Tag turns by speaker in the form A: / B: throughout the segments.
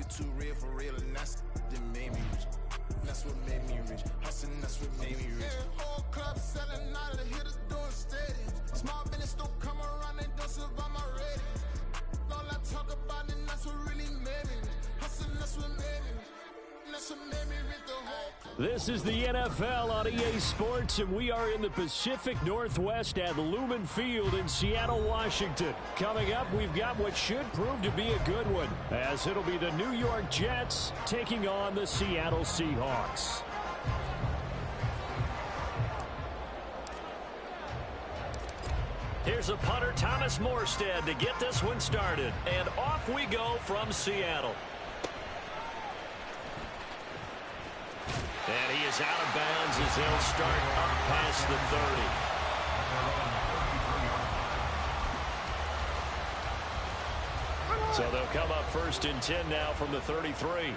A: too real for real, and that's that made me rich. That's what made me rich. Hustling, that's what made me rich. Yeah, whole club selling out of the hitters doing stadiums. Small business don't come around, they don't survive my ratings. All I talk about it, that's what really made me rich. Hustling, that's what made me rich. That's what made me rich the whole club.
B: This is the NFL on EA Sports, and we are in the Pacific Northwest at Lumen Field in Seattle, Washington. Coming up, we've got what should prove to be a good one, as it'll be the New York Jets taking on the Seattle Seahawks. Here's a punter, Thomas Morstead, to get this one started. And off we go from Seattle. And he is out of bounds as they'll start up past the 30. So they'll come up 1st and 10 now from the 33.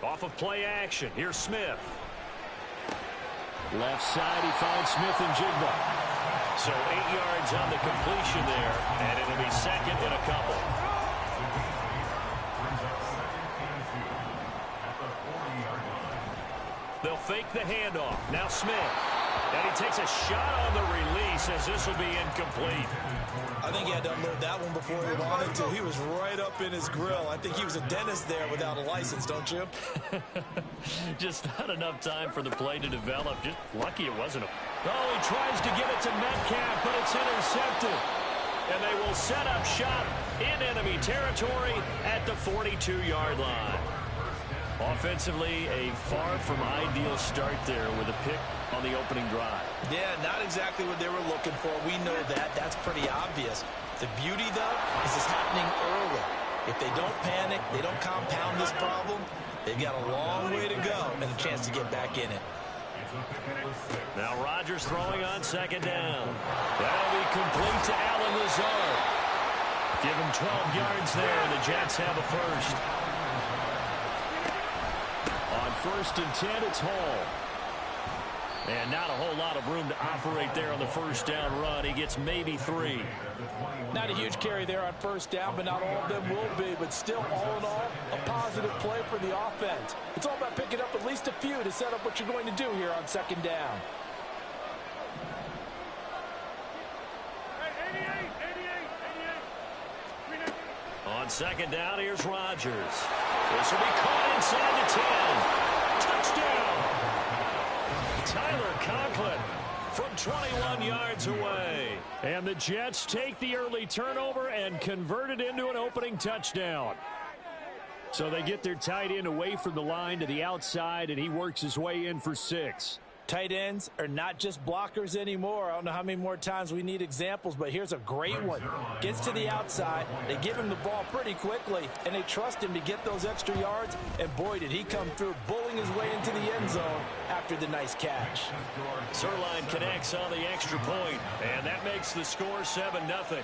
B: Off of play action, here's Smith. Left side, he finds Smith and Jigba. So 8 yards on the completion there, and it'll be 2nd and a couple. They'll fake the handoff. Now Smith. And he takes a shot on the release as this will be incomplete.
C: I think he had to unload that one before he wanted to. He was right up in his grill. I think he was a dentist there without a license, don't you?
B: Just not enough time for the play to develop. Just lucky it wasn't a... Oh, he tries to get it to Metcalf, but it's intercepted. And they will set up shop in enemy territory at the 42-yard line. Offensively, a far from ideal start there with a pick on the opening drive.
C: Yeah, not exactly what they were looking for. We know that. That's pretty obvious. The beauty, though, is it's happening early. If they don't panic, they don't compound this problem, they've got a long way to go and a chance to get back in it.
B: Now Rodgers throwing on 2nd down. That'll be complete to Allen Lazard. Give him 12 yards there, and the Jets have a first. On 1st and 10, it's Hall. And not a whole lot of room to operate there on the 1st down run. He gets maybe 3.
C: Not a huge carry there on 1st down, but not all of them will be. But still, all in all, a positive play for the offense. It's all about picking up at least a few to set up what you're going to do here on 2nd down.
B: On 2nd down, here's Rodgers. This will be caught inside the 10. Touchdown! Tyler Conklin from 21 yards away. And the Jets take the early turnover and convert it into an opening touchdown. So they get their tight end away from the line to the outside, and he works his way in for 6.
C: Tight ends are not just blockers anymore. I don't know how many more times we need examples, but here's a great one. Gets to the outside, they give him the ball pretty quickly, and they trust him to get those extra yards, and boy, did he come through, bowling his way into the end zone after the nice catch.
B: Sirline connects on the extra point, and that makes the score 7-0.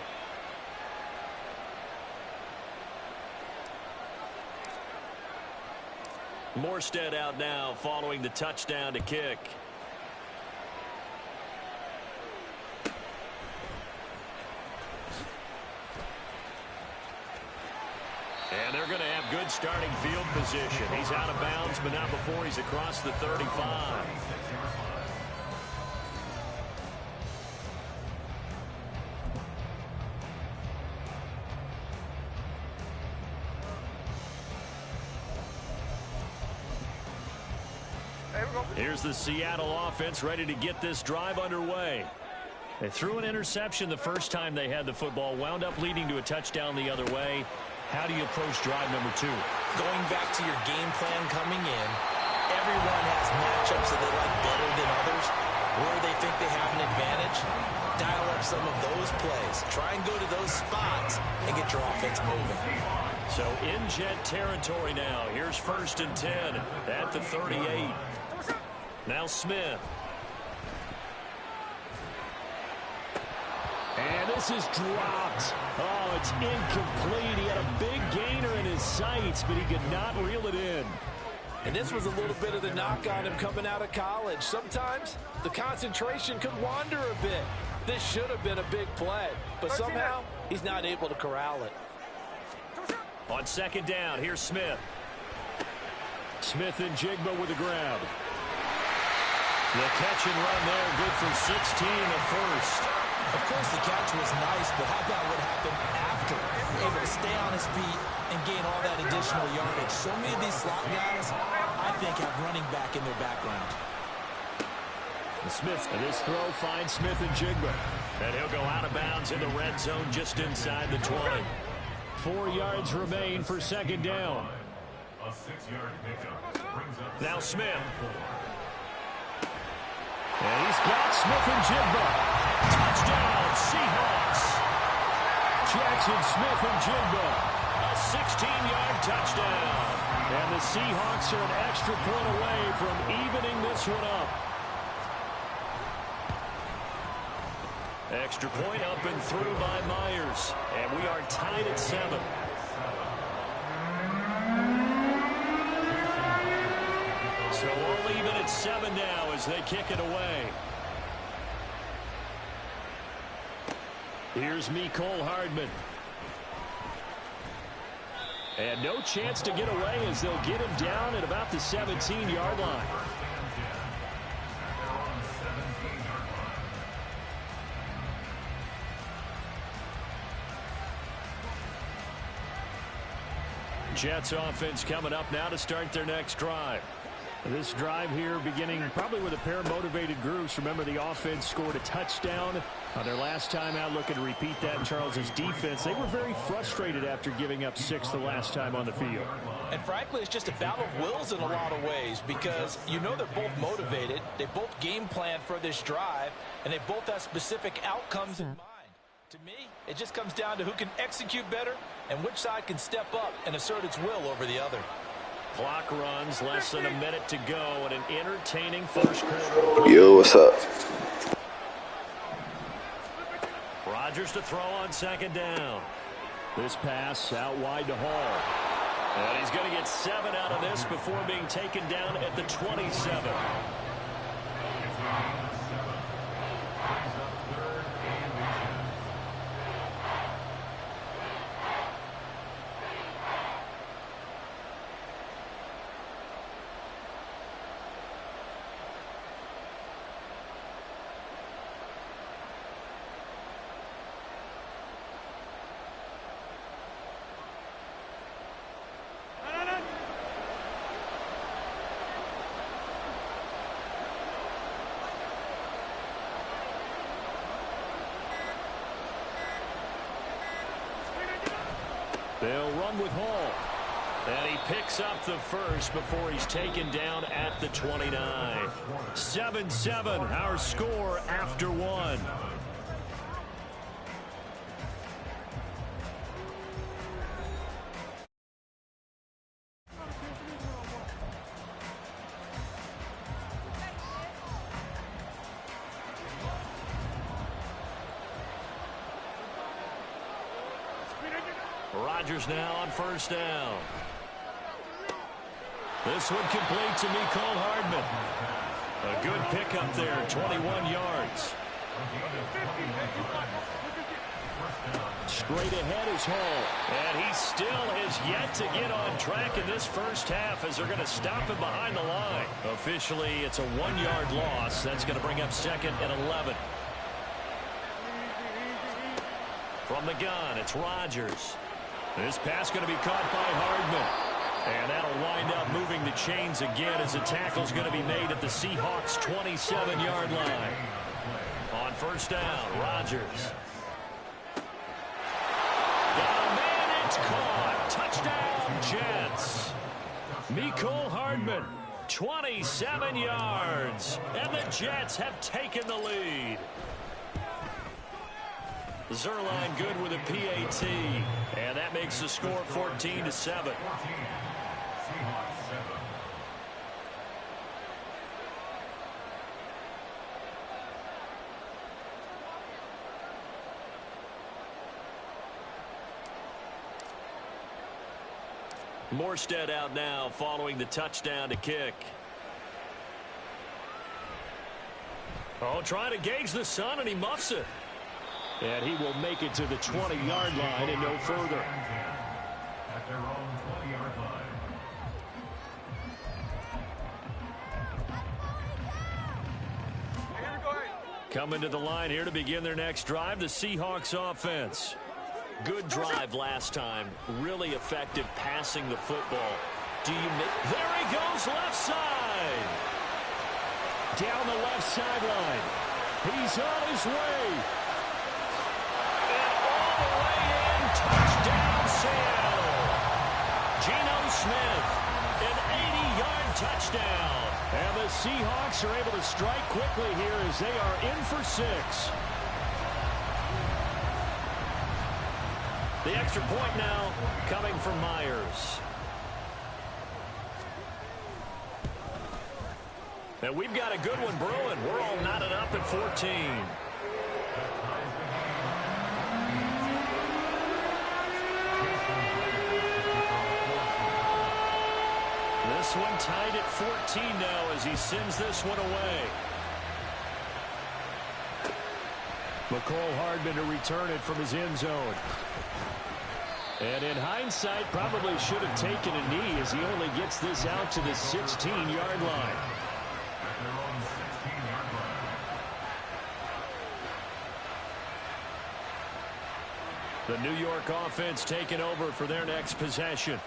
B: Morstead out now following the touchdown to kick. And they're going to have good starting field position. He's out of bounds, but not before he's across the 35. Here's the Seattle offense ready to get this drive underway. They threw an interception the first time they had the football, wound up leading to a touchdown the other way. How do you approach drive number 2?
C: Going back to your game plan coming in, everyone has matchups that they like better than others. Where they think they have an advantage, dial up some of those plays. Try and go to those spots and get your offense moving.
B: So in Jet territory now. Here's 1st and 10 at the 38. Now Smith. And this is dropped. Oh, it's incomplete. He had a big gainer in his sights, but he could not reel it in.
C: And this was a little bit of the knock on him coming out of college. Sometimes the concentration could wander a bit. This should have been a big play, but somehow he's not able to corral it.
B: On second down, here's Smith. Smith and Jigba with a grab. The catch and run there, good for 16 at first.
C: Of course, the catch was nice, but how about what happened after? Able to stay on his feet and gain all that additional yardage. So many of these slot guys, I think, have running back in their background.
B: Smith, this throw finds Smith and Jigba. And he'll go out of bounds in the red zone just inside the 20. 4 yards remain for second down.
D: A 6-yard pickup brings up
B: now Smith. And he's got Smith and Jigba. Touchdown, Seahawks. Jackson Smith and Jigba. A 16-yard touchdown. And the Seahawks are an extra point away from evening this one up. Extra point up and through by Myers. And we are tied at 7. So all even at 7 now as they kick it away. Here's Mecole Hardman. And no chance to get away as they'll get him down at about the 17-yard line. Jets offense coming up now to start their next drive. This drive here beginning probably with a pair of motivated groups. Remember, the offense scored a touchdown on their last time out. Looking to repeat that in Charles's defense. They were very frustrated after giving up 6 the last time on the field.
C: And frankly, it's just a battle of wills in a lot of ways because you know they're both motivated. They both game plan for this drive, and they both have specific outcomes in mind. To me, it just comes down to who can execute better and which side can step up and assert its will over the other.
B: Clock runs, less than a minute to go, and an entertaining first quarter.
E: Yo, what's up?
B: Rodgers to throw on second down. This pass out wide to Hall. And he's going to get 7 out of this before being taken down at the 27. They'll run with Hall. And he picks up the first before he's taken down at the 29. 7-7, our score after 1. Rodgers now on first down. This one complete to Mecole Hardman. A good pickup there, 21 yards. Straight ahead is Hall. And he still has yet to get on track in this first half as they're going to stop him behind the line. Officially, it's a 1-yard loss. That's going to bring up second and 11. From the gun, it's Rodgers. This pass going to be caught by Hardman. And that'll wind up moving the chains again as the tackle's going to be made at the Seahawks' 27-yard line. On first down, Rodgers. Got a man, it's caught. Touchdown, Jets. Mecole Hardman, 27 yards. And the Jets have taken the lead. Zerline good with a PAT. And that makes the score 14-7. Morstead out now following the touchdown to kick. Oh, trying to gauge the sun, and he muffs it. And he will make it to the 20-yard line and no further. Coming to the line here to begin their next drive, the Seahawks offense. Good drive last time. Really effective passing the football. There he goes left side. Down the left sideline. He's on his way. And all the way in. Touchdown, Seattle. Geno Smith, an 80-yard touchdown. And the Seahawks are able to strike quickly here as they are in for 6. The extra point now coming from Myers. And we've got a good one brewing. We're all knotted up at 14. This one tied at 14 now as he sends this one away. McCole Hardman to return it from his end zone. And in hindsight, probably should have taken a knee as he only gets this out to the 16-yard line. The New York offense taking over for their next possession.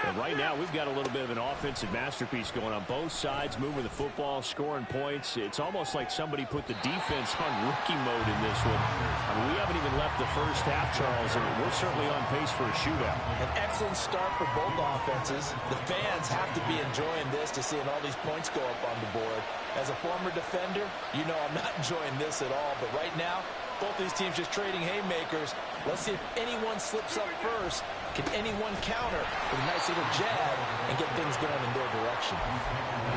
B: And right now, we've got a little bit of an offensive masterpiece going on both sides, moving the football, scoring points. It's almost like somebody put the defense on rookie mode in this one. I mean, we haven't even left the first half, Charles, and we're certainly on pace for a shootout.
C: An excellent start for both offenses. The fans have to be enjoying this to seeing all these points go up on the board. As a former defender, you know I'm not enjoying this at all. But right now, both these teams just trading haymakers. Let's see if anyone slips up first. Can anyone counter with a nice little jab and get things going in their direction?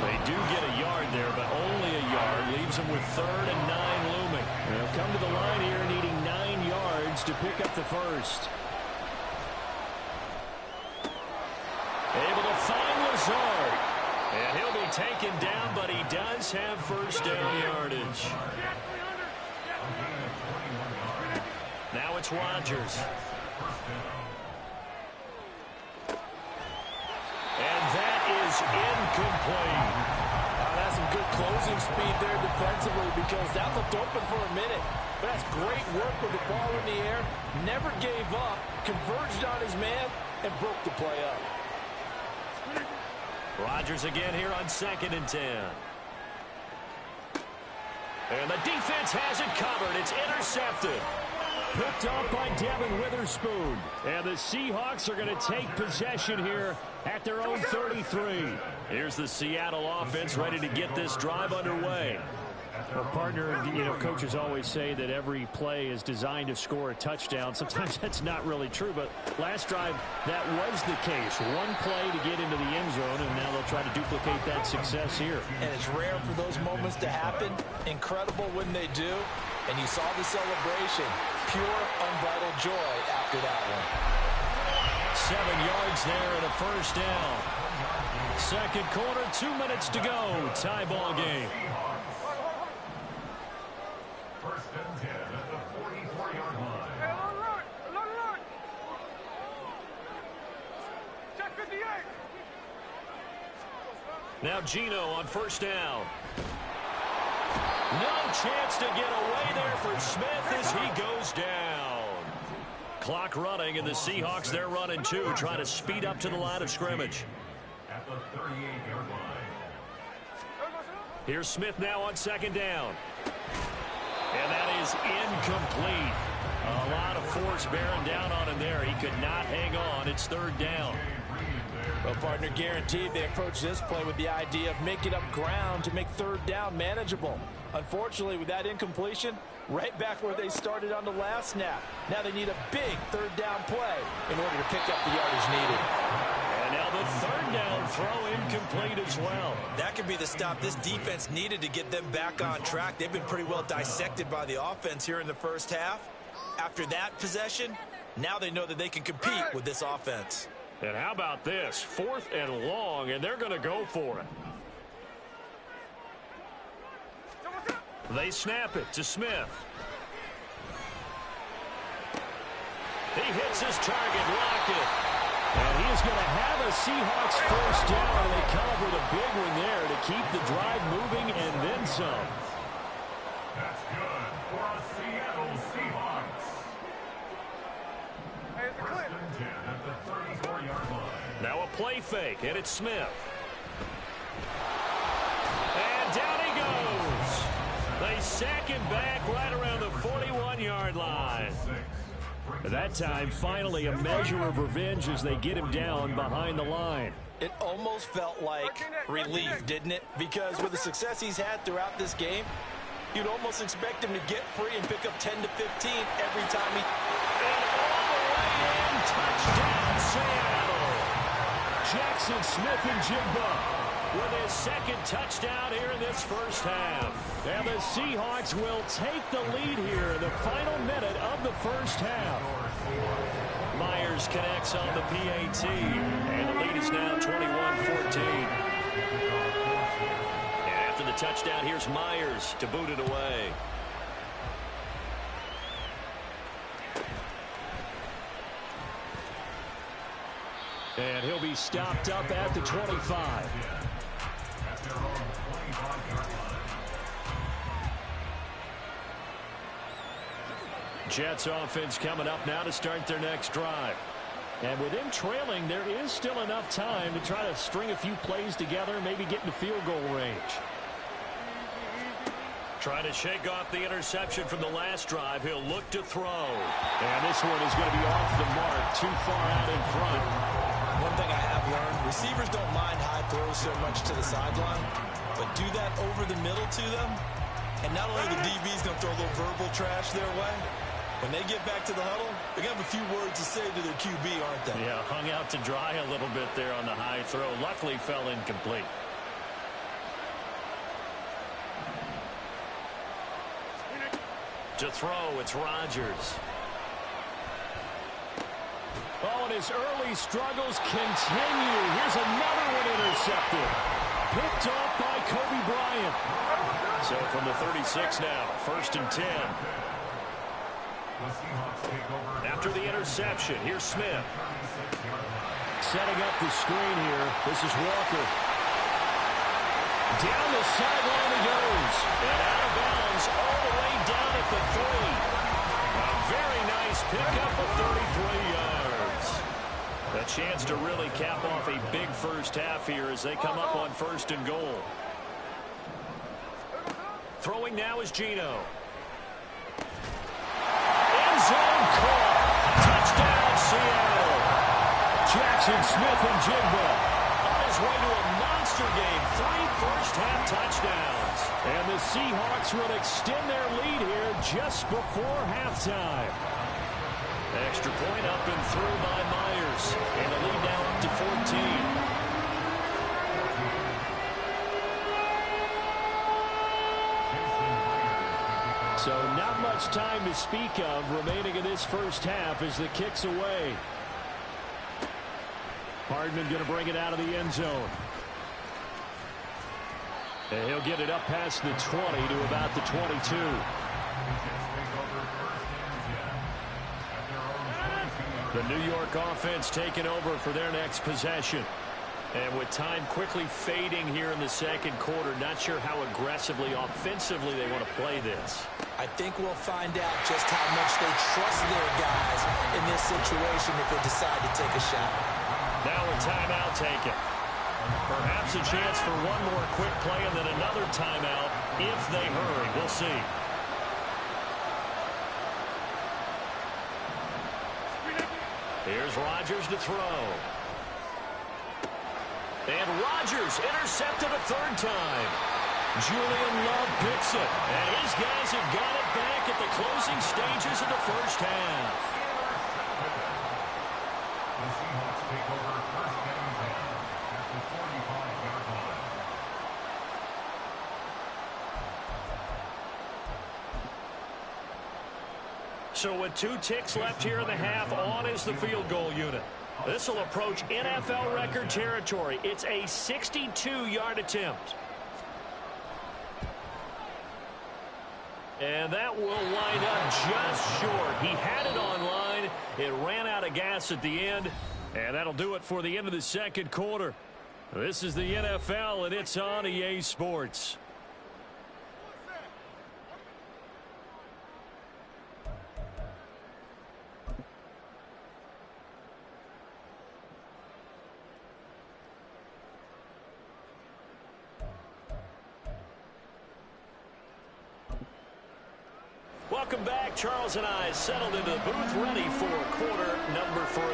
B: They do get a yard there, but only a yard. Leaves them with 3rd and 9 looming. They'll come to the line here needing 9 yards to pick up the first. Able to find Lazard. And he'll be taken down, but he does have first down yardage. Now it's Rodgers. And that is incomplete.
C: That's some good closing speed there defensively because that looked open for a minute. But that's great work with the ball in the air. Never gave up, converged on his man, and broke the play up.
B: Rodgers again here on 2nd and 10. And the defense has it covered. It's intercepted. Picked off by Devin Witherspoon. And the Seahawks are going to take possession here at their own 33. Here's the Seattle offense ready to get this drive underway. Well, partner, you know, coaches always say that every play is designed to score a touchdown. Sometimes that's not really true, but last drive, that was the case. One play to get into the end zone, and now they'll try to duplicate that success here.
C: And it's rare for those moments to happen. Incredible when they do. And you saw the celebration. Pure, unbridled joy after that one.
B: 7 yards there and a first down. Second quarter, 2 minutes to go. Tie ball game.
D: First and 10 at the 44-yard line.
E: Check 58.
B: Now Geno on first down. No chance to get away there for Smith as he goes down. Clock running, and the Seahawks, they're running too, trying to speed up to the line of scrimmage.
D: At the 38-yard line.
B: Here's Smith now on 2nd down. And that is incomplete. A lot of force bearing down on him there. He could not hang on. It's 3rd down.
C: Well, partner, guaranteed they approach this play with the idea of making up ground to make 3rd down manageable. Unfortunately, with that incompletion, right back where they started on the last snap. Now they need a big 3rd down play in order to pick up the yardage needed.
B: And now the 3rd down throw incomplete as well.
C: That could be the stop this defense needed to get them back on track. They've been pretty well dissected by the offense here in the first half. After that possession, now they know that they can compete with this offense.
B: And how about this? 4th and long, and they're going to go for it. They snap it to Smith. He hits his target, Lockett. And he is going to have a Seahawks first down. They come up with a big one there to keep the drive moving and then some.
D: That's good.
B: play fake, and it's Smith. And down he goes. They sack him back right around the 41-yard line. At that time, finally a measure of revenge as they get him down behind the line.
C: It almost felt like relief, didn't it? Because with the success he's had throughout this game, you'd almost expect him to get free and pick up 10 to 15 every time he...
B: And all the way in, touchdown, Seattle. Jackson Smith-Njigba with his second touchdown here in this first half. And the Seahawks will take the lead here in the final minute of the first half. Myers connects on the PAT, and the lead is now 21-14. And after the touchdown, here's Myers to boot it away. And he'll be stopped up at the 25. Jets offense coming up now to start their next drive. And with him trailing, there is still enough time to try to string a few plays together, maybe get into field goal range. Trying to shake off the interception from the last drive. He'll look to throw. And this one is going to be off the mark, too far out in front.
C: One thing I have learned, receivers don't mind high throws so much to the sideline, but do that over the middle to them, and not only the DB's going to throw a little verbal trash their way, when they get back to the huddle, they're going to have a few words to say to their QB, aren't they?
B: Yeah, hung out to dry a little bit there on the high throw. Luckily fell incomplete. To throw, it's Rodgers. Oh, and his early struggles continue. Here's another one intercepted. Picked off by Kobe Bryant. So from the 36 now, 1st and 10. After the interception, here's Smith. Setting up the screen here. This is Walker. Down the sideline he goes. And out of bounds all the way down at the 3. A very nice pickup of 33 yards. A chance to really cap off a big first half here as they come up on 1st and goal. Throwing now is Geno. End zone call. Touchdown, Seattle. Jackson Smith-Njigba on his way to a monster game. 3 first-half touchdowns. And the Seahawks will extend their lead here just before halftime. Extra point up and through by Myers. And the lead now up to 14. So not much time to speak of remaining in this first half as the kick's away. Hardman going to bring it out of the end zone. And he'll get it up past the 20 to about the 22. The New York offense taking over for their next possession. And with time quickly fading here in the second quarter, not sure how aggressively, offensively they want to play this.
C: I think we'll find out just how much they trust their guys in this situation if they decide to take a shot.
B: Now a timeout taken. Perhaps a chance for one more quick play and then another timeout if they hurry. We'll see. Here's Rodgers to throw. And Rodgers intercepted a 3rd time. Julian Love picks it. And his guys have got it back at the closing stages of the first half.
D: The Seahawks take over 1st and 10 at the 45-yard line.
B: So with 2 ticks left here in the half, on is the field goal unit. This will approach NFL record territory. It's a 62-yard attempt. And that will wind up just short. He had it on line. It ran out of gas at the end. And that'll do it for the end of the second quarter. This is the NFL, and it's on EA Sports. Welcome back. Charles and I settled into the booth ready for quarter number 3.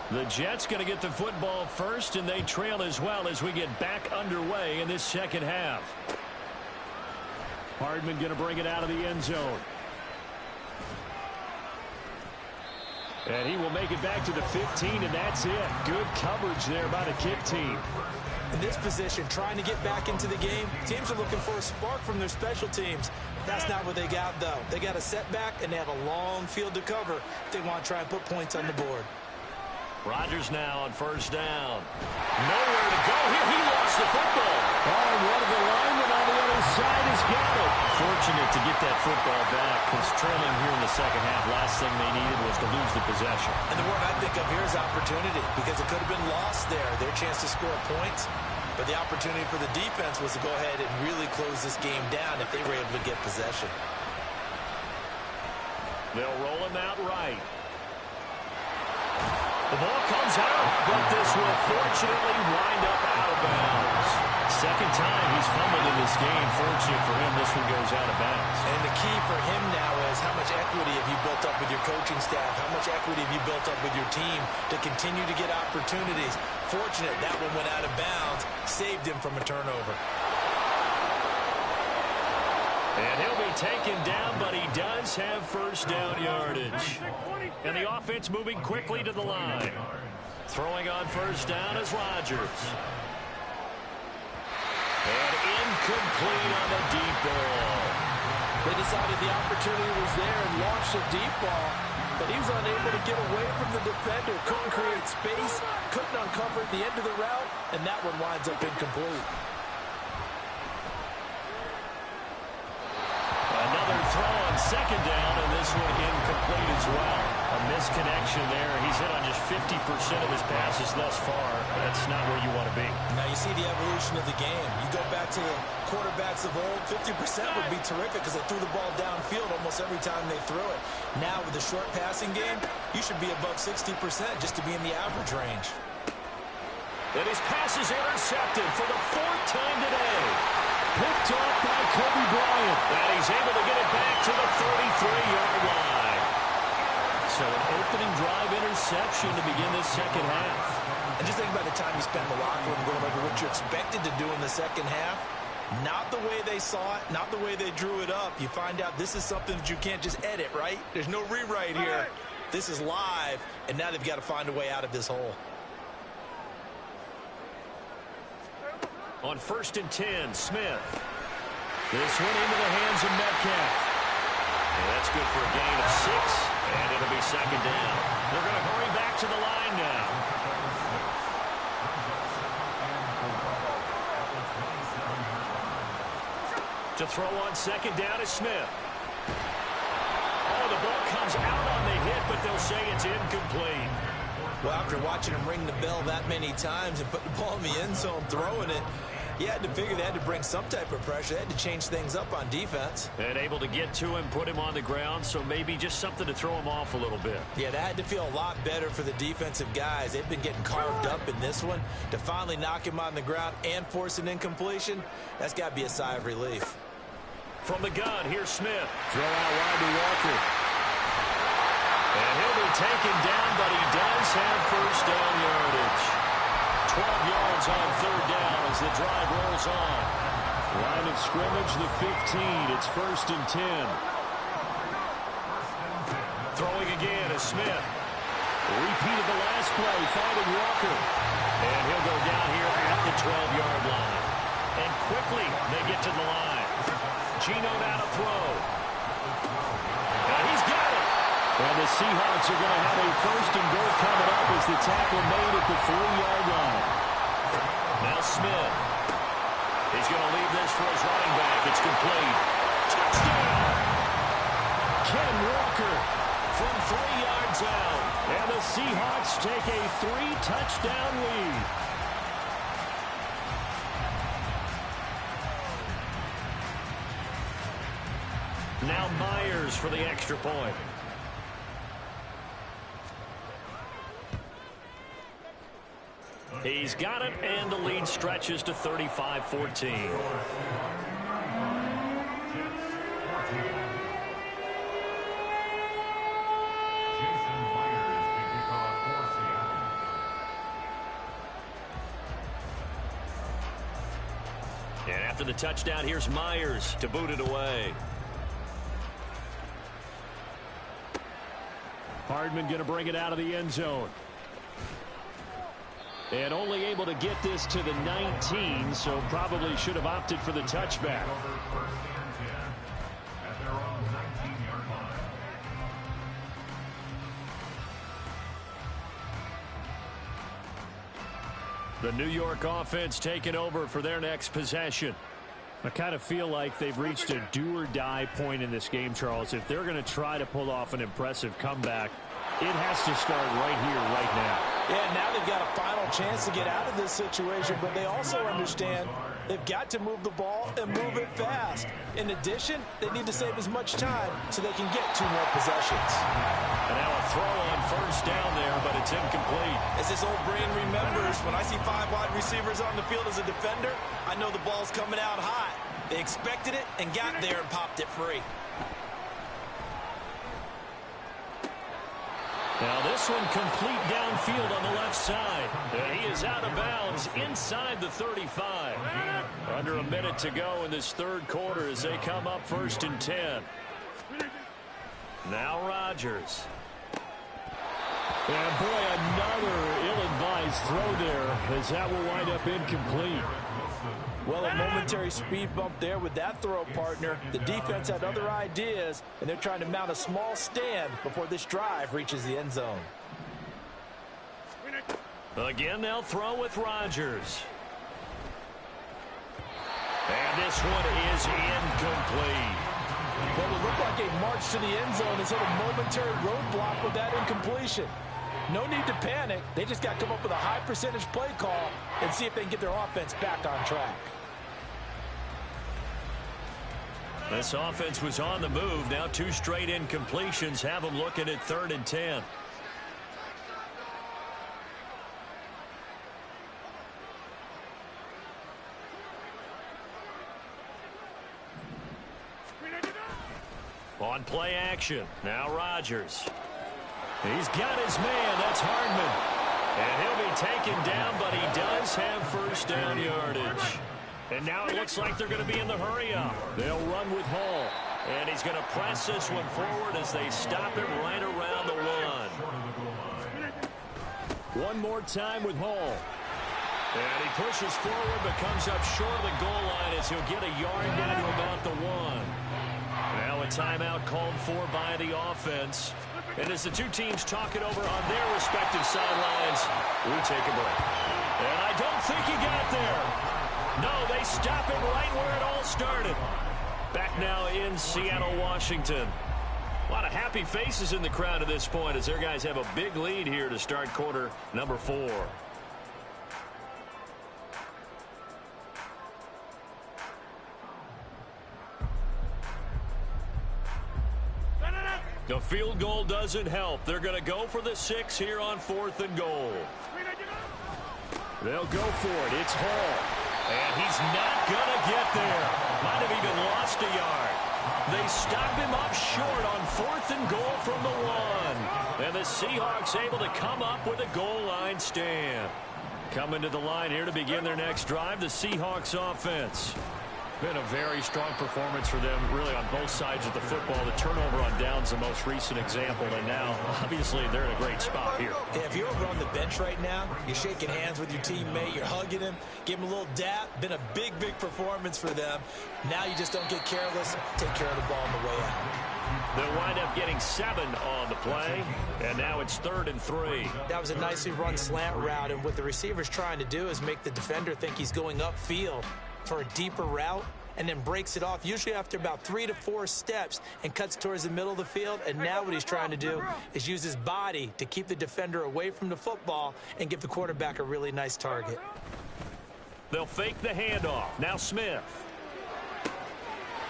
B: The Jets going to get the football first, and they trail as well as we get back underway in this second half. Hardman going to bring it out of the end zone. And he will make it back to the 15, and that's it. Good coverage there by the kick team.
C: In this position, trying to get back into the game, teams are looking for a spark from their special teams. That's not what they got, though. They got a setback, and they have a long field to cover if they want to try and put points on the board.
B: Rodgers now on first down. Nowhere to go here. He lost the football. Oh, and one of the linemen on the other side has got it. Fortunate to get that football back, because trailing here in the second half, last thing they needed was to lose the possession.
C: And the word I think of here is opportunity, because it could have been lost there, their chance to score points. But the opportunity for the defense was to go ahead and really close this game down if they were able to get possession.
B: They'll roll him out right. The ball comes out, but this will fortunately wind up out of bounds. Second time he's fumbled in this game. Fortunate for him, this one goes out of bounds.
C: And the key for him now is how much equity have you built up with your coaching staff? How much equity have you built up with your team to continue to get opportunities? Fortunate that one went out of bounds, saved him from a turnover.
B: And he'll be taken down, but he does have first down yardage. And the offense moving quickly to the line. Throwing on first down is Rodgers. And incomplete on the deep ball.
C: They decided the opportunity was there and launched a deep ball, but he was unable to get away from the defender. Couldn't create space, couldn't uncover the end of the route, and that one winds up incomplete.
B: Another throw on second down, and this one incomplete as well. A misconnection there. He's hit on just 50% of his passes thus far. That's not where you want to be.
C: Now you see the evolution of the game. You go back to the quarterbacks of old, 50% would be terrific because they threw the ball downfield almost every time they threw it. Now with the short passing game, you should be above 60% just to be in the average range.
B: And his pass is intercepted for the 4th time today. Picked off by Kobe Bryant. And he's able to get it back to the 33-yard line. So an opening drive interception to begin this second half.
C: And just think about the time you spent in the locker room going over what you expected to do in the second half. Not the way they saw it, not the way they drew it up. You find out this is something that you can't just edit, right? There's no rewrite here. This is live, and now they've got to find a way out of this hole.
B: On 1st and 10, Smith. This one into the hands of Metcalf. And that's good for a gain of 6, and it'll be second down. They're going to hurry back to the line now. To throw on second down is Smith. Oh, the ball comes out on the hit, but they'll say it's incomplete.
C: Well, after watching him ring the bell that many times and put the ball in the end zone, throwing it, you had to figure they had to bring some type of pressure. They had to change things up on defense.
B: And able to get to him, put him on the ground, so maybe just something to throw him off a little bit.
C: Yeah, that had to feel a lot better for the defensive guys. They've been getting carved up in this one. To finally knock him on the ground and force an incompletion, that's got to be a sigh of relief.
B: From the gun, here's Smith. Throw out wide to Walker. And he'll be taken down, but he does have first down yardage. 12 yards on 3rd down as the drive rolls on. Line of scrimmage, the 15. It's 1st and 10. Throwing again is Smith. Repeat of the last play, finding Walker. And he'll go down here at the 12-yard line. And quickly, they get to the line. Geno now to throw. And he's got it. And the Seahawks are going to have a 1st and goal coming up as the tackle made at the 3-yard line. Now Smith. He's going to leave this for his running back. It's complete. Touchdown! Ken Walker from And the Seahawks take a 3-touchdown lead. Now Myers for the extra point. He's got it, and the lead stretches to 35-14. And after the touchdown, here's Myers to boot it away. Hardman going to bring it out of the end zone. And only able to get this to the 19, so probably should have opted for the touchback. The New York offense taking over for their next possession. I kind of feel like they've reached a do-or-die point in this game, Charles. If they're going to try to pull off an impressive comeback, it has to start right here, right now.
C: Yeah, now they've got a final chance to get out of this situation, but they also understand they've got to move the ball and move it fast. In addition, they need to save as much time so they can get 2 more possessions.
B: And now a throw on first down there, but it's incomplete.
C: As this old brain remembers, when I see 5 wide receivers on the field as a defender, I know the ball's coming out high. They expected it and got there and popped it free.
B: Now this one complete downfield on the left side. And he is out of bounds inside the 35. Under a minute to go in this third quarter as they come up 1st and 10. Now Rodgers. And boy, another ill-advised throw there as that will wind up incomplete.
C: Well, a momentary speed bump there with that throw, partner. The defense had other ideas, and they're trying to mount a small stand before this drive reaches the end zone.
B: Again, they'll throw with Rodgers. And this one is incomplete.
C: Well, it looked like a march to the end zone has hit a momentary roadblock with that incompletion. No need to panic. They just got to come up with a high percentage play call and see if they can get their offense back on track.
B: This offense was on the move. Now 2 straight incompletions have them looking at 3rd and 10. On play action. Now Rodgers. He's got his man. That's Hardman. And he'll be taken down, but he does have first down yardage. And now it looks like they're going to be in the hurry-up. They'll run with Hall. And he's going to press this one forward as they stop him right around the 1. One more time with Hall. And he pushes forward but comes up short of the goal line as he'll get a yard down to about the 1. Now a timeout called for by the offense. And as the 2 teams talk it over on their respective sidelines, we take a break. And I don't think he got there. No, they stop him right where it all started. Back now in Seattle, Washington. A lot of happy faces in the crowd at this point as their guys have a big lead here to start quarter number 4. The field goal doesn't help. They're going to go for the 6 here on 4th and goal. They'll go for it. It's Hall. And he's not going to get there. Might have even lost a yard. They stop him up short on 4th and goal from the 1. And the Seahawks able to come up with a goal line stand. Coming to the line here to begin their next drive, the Seahawks offense. Been a very strong performance for them, really, on both sides of the football. The turnover on downs, the most recent example, and now, obviously, they're in a great spot here.
C: Yeah, if you're over on the bench right now, you're shaking hands with your teammate, you're hugging him, give him a little dap. Been a big, big performance for them. Now you just don't get careless. Take care of the ball on the way out.
B: They'll wind up getting 7 on the play, and now it's 3rd and 3.
C: That was a nicely run slant route, and what the receiver's trying to do is make the defender think he's going upfield for a deeper route. and then breaks it off, usually after about 3 to 4 steps, and cuts towards the middle of the field. And now what he's trying to do is use his body to keep the defender away from the football and give the quarterback a really nice target.
B: They'll fake the handoff. Now Smith.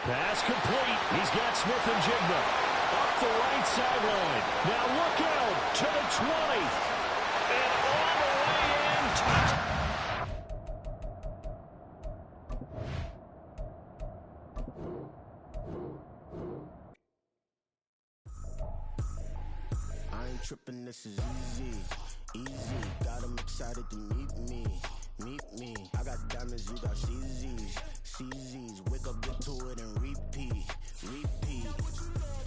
B: Pass complete. He's got Smith and Jigba. Up the right sideline. Now look out to the 20. And all the way in.
A: I ain't tripping, this is easy. Easy, got 'em excited to meet me. Meet me. I got diamonds, you got CZs. CZs, wake up, get to it, and repeat. Repeat.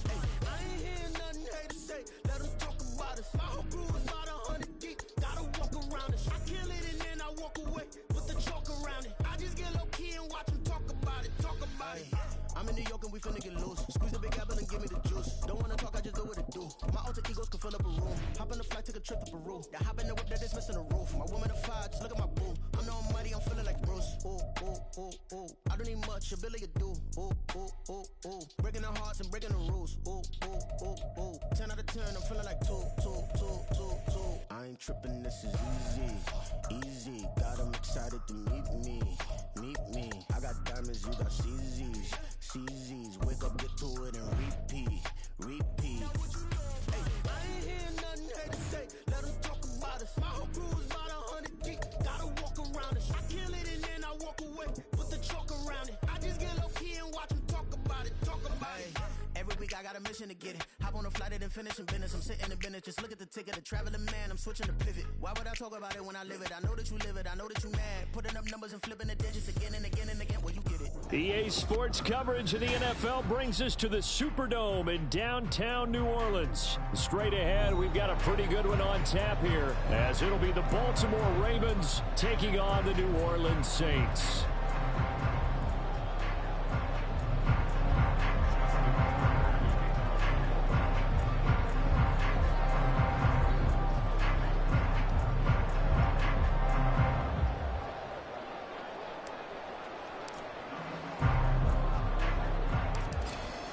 A: Hey, I ain't hearing nothing hate to say. Let them talk about us. My whole crew is about 100 deep. Gotta walk around it. I kill it and then I walk away. Put the chalk around it. I just get low key and watch them talk about it. Talk about it. I'm in New York and we finna get loose. Squeeze the big apple and give me the juice. Don't wanna talk, I just do what it do. My alter egos can fill up a room. Hop on the flight, take a trip to Peru. That hop in the whip that is missing the roof. My woman a fire, just look at my boo. I'm no mighty, I'm feeling like Bruce. Ooh, ooh, ooh, ooh. I don't need much, ability to do. Ooh, ooh, ooh, ooh. Breaking the hearts and breaking the rules. Ooh, ooh, ooh, ooh. 10 out of 10, I'm feeling like 2. I ain't tripping, this is easy. Easy, got 'em excited to meet me. Meet me. I got diamonds, you got CZs. CZs, wake up, get to it, and repeat. Repeat. Hey, I ain't hearing nothing hate to say. Let them talk about us. My whole crew is about 100 deep. Gotta walk around us. I kill it and then I walk away. Put the chalk around it. I just get low key and watch them talk about it. Talk about it. Every week I got a mission to get it. Hop on a flight and then finish in business. I'm sitting in business. Just look at the ticket. A traveling man. I'm switching to pivot. Why would I talk about it when I live it? I know that you live it. I know that you mad. Putting up numbers and flipping the digits again and again and again. Well, you get it.
B: EA Sports coverage of the NFL brings us to the Superdome in downtown New Orleans. Straight ahead, we've got a pretty good one on tap here, as it'll be the Baltimore Ravens taking on the New Orleans Saints.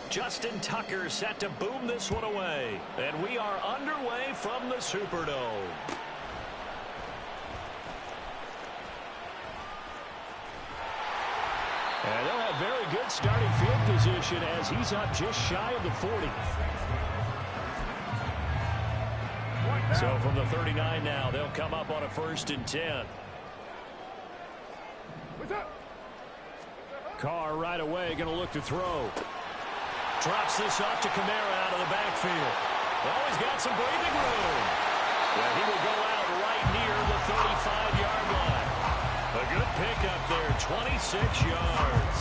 B: Justin Tucker set to boom this one away. And we are underway from the Superdome. And they'll have very good starting field position as he's up just shy of the 40. So from the 39 now, they'll come up on a 1st and 10. Carr right away going to look to throw. Drops this off to Kamara out of the backfield. Oh, he's got some breathing room. Well, he will go out right near the 35-yard line. A good pickup there, 26 yards.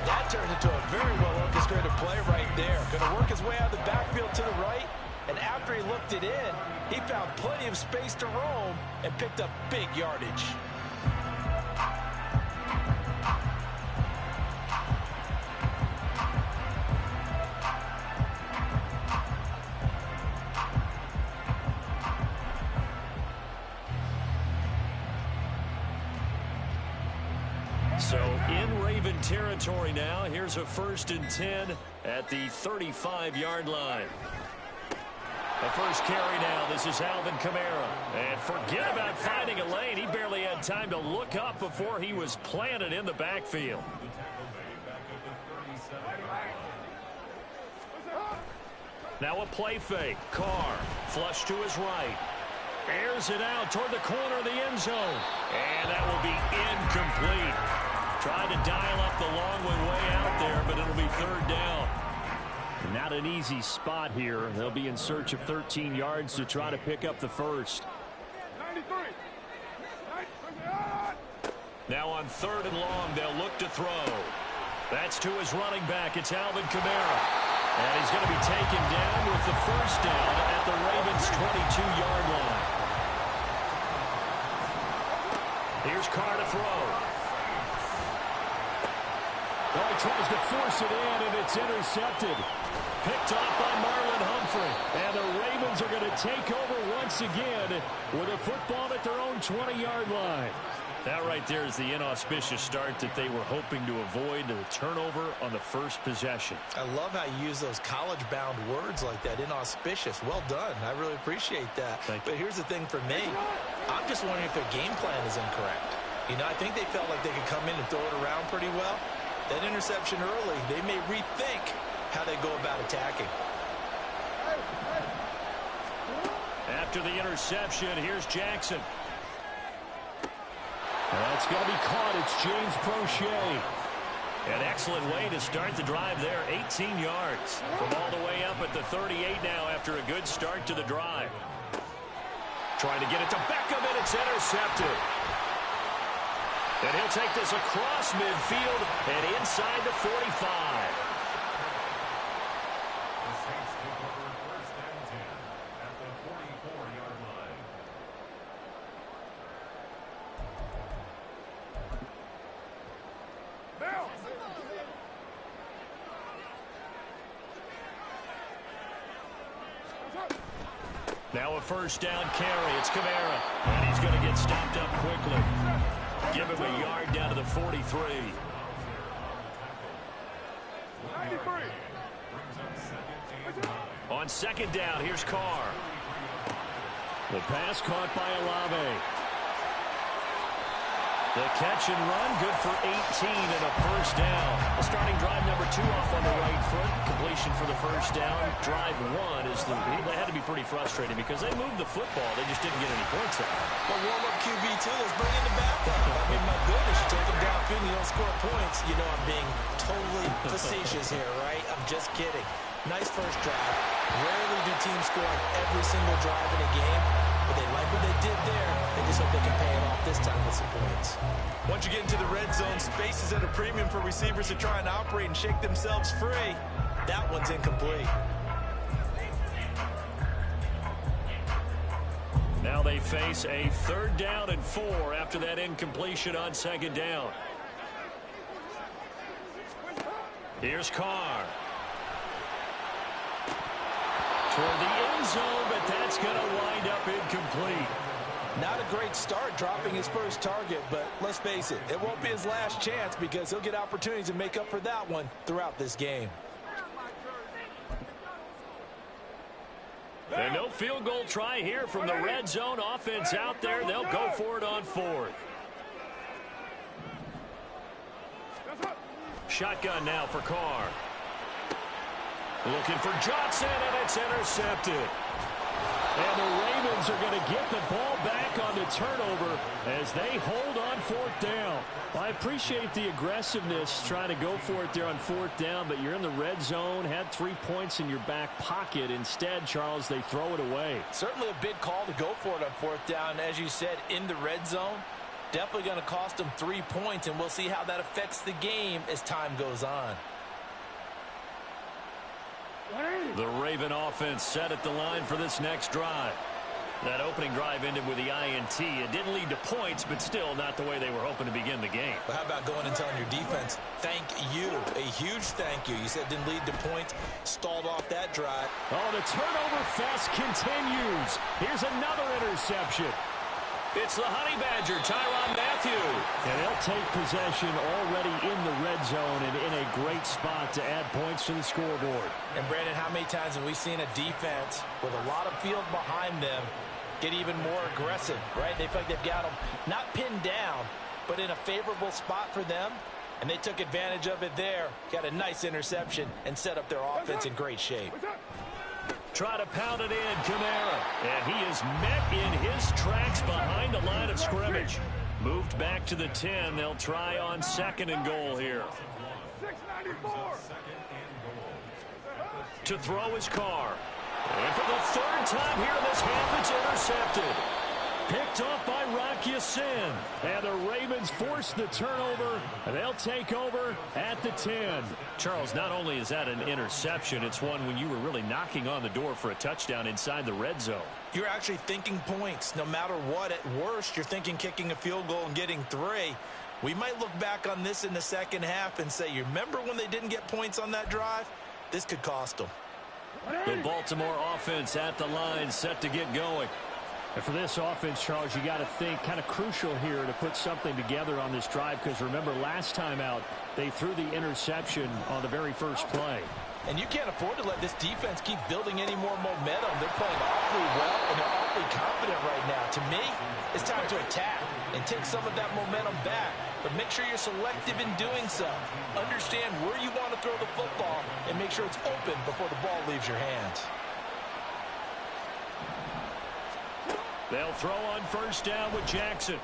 C: That turned into a very well-orchestrated play right there. Going to work his way out of the backfield to the right, and after he looked it in, he found plenty of space to roam and picked up big yardage.
B: So in Raven territory now. Here's a 1st and 10 at the 35-yard line. The first carry now. This is Alvin Kamara. And forget about finding a lane. He barely had time to look up before he was planted in the backfield. Now a play fake. Carr flush to his right. Airs it out toward the corner of the end zone. And that will be incomplete. Tried to dial up the long one way out there, but it'll be 3rd down. Not an easy spot here. They'll be in search of 13 yards to try to pick up the first. Now on 3rd and long, they'll look to throw. That's to his running back. It's Alvin Kamara. And he's going to be taken down with the first down at the Ravens' 22-yard line. Here's Carr to throw. Well, he tries to force it in, and it's intercepted. Picked off by Marlon Humphrey. And the Ravens are going to take over once again with a football at their own 20-yard line. That right there is the inauspicious start that they were hoping to avoid, the turnover on the first possession.
C: I love how you use those college-bound words like that, inauspicious. Well done. I really appreciate that. But here's the thing for me. I'm just wondering if their game plan is incorrect. You know, I think they felt like they could come in and throw it around pretty well. That interception early, they may rethink how they go about attacking.
B: After the interception, here's Jackson. That's going to be caught. It's James Prochet. An excellent way to start the drive there. 18 yards from all the way up at the 38 now after a good start to the drive. Trying to get it to Beckham, and it's intercepted. And he'll take this across midfield and inside the 45.
D: The Saints take over first and 10 at the 44-yard line.
B: Now a first down carry. It's Kamara. And he's going to get stopped up quickly. Give him a yard down to the 43.
D: 93.
B: On second down, here's Carr. The pass caught by Olave. The catch and run, good for 18 and a first down. The starting drive number 2 off on the right foot. Completion for the first down. Drive 1 is they had to be pretty frustrating because they moved the football. They just didn't get any points out.
C: But warm-up QB2, let's bring in the backup. I mean, my goodness, you take him downfield and you don't score points. You know I'm being totally facetious here, right? I'm just kidding. Nice first drive. Rarely do teams score on every single drive in a game. But they like what they did there. They just hope they can pay it off this time with some points. Once you get into the red zone, space is at a premium for receivers to try and operate and shake themselves free. That one's incomplete.
B: Now they face a 3rd down and 4 after that incompletion on second down. Here's Carr. Toward the end zone, but that's going to wind up incomplete.
C: Not a great start dropping his first target, but let's face it, it won't be his last chance because he'll get opportunities to make up for that one throughout this game.
B: And no field goal try here from the red zone. Offense out there. They'll go for it on 4th. Shotgun now for Carr. Looking for Johnson, and it's intercepted. And the Ravens are going to get the ball back on the turnover as they hold on 4th down. I appreciate the aggressiveness trying to go for it there on 4th down, but you're in the red zone, had 3 points in your back pocket. Instead, Charles, they throw it away.
C: Certainly a big call to go for it on 4th down. As you said, in the red zone, definitely going to cost them 3 points, and we'll see how that affects the game as time goes on.
B: The Raven offense set at the line for this next drive. That opening drive ended with the INT. It didn't lead to points, but still not the way they were hoping to begin the game.
C: But how about going and telling your defense, thank you, a huge thank you. You said it didn't lead to points, stalled off that drive.
B: Oh, the turnover fest continues. Here's another interception. It's the Honey Badger, Tyrann Mathieu. And they'll take possession already in the red zone and in a great spot to add points to the scoreboard.
C: And, Brandon, how many times have we seen a defense with a lot of field behind them get even more aggressive, right? They feel like they've got them not pinned down, but in a favorable spot for them. And they took advantage of it there. Got a nice interception and set up their offense in great shape.
B: Try to pound it in, Kamara. And he is met in his tracks behind the line of scrimmage. Moved back to the 10. They'll try on 2nd and goal here.
D: 694.
B: To throw his Carr. And for the 3rd time here in this half, it's intercepted. Picked off by Rock Ya-Sin. And the Ravens force the turnover, and they'll take over at the 10. Charles, not only is that an interception, it's one when you were really knocking on the door for a touchdown inside the red zone.
C: You're actually thinking points. No matter what, at worst, you're thinking kicking a field goal and getting 3. We might look back on this in the second half and say, you remember when they didn't get points on that drive? This could cost them.
B: The Baltimore offense at the line, set to get going. And for this offense, Charles, you got to think kind of crucial here to put something together on this drive, because remember last time out they threw the interception on the very first play.
C: And you can't afford to let this defense keep building any more momentum. They're playing awfully well, and they're awfully confident right now. To me, it's time to attack and take some of that momentum back. But make sure you're selective in doing so. Understand where you want to throw the football and make sure it's open before the ball leaves your hands.
B: They'll throw on first down with Jackson.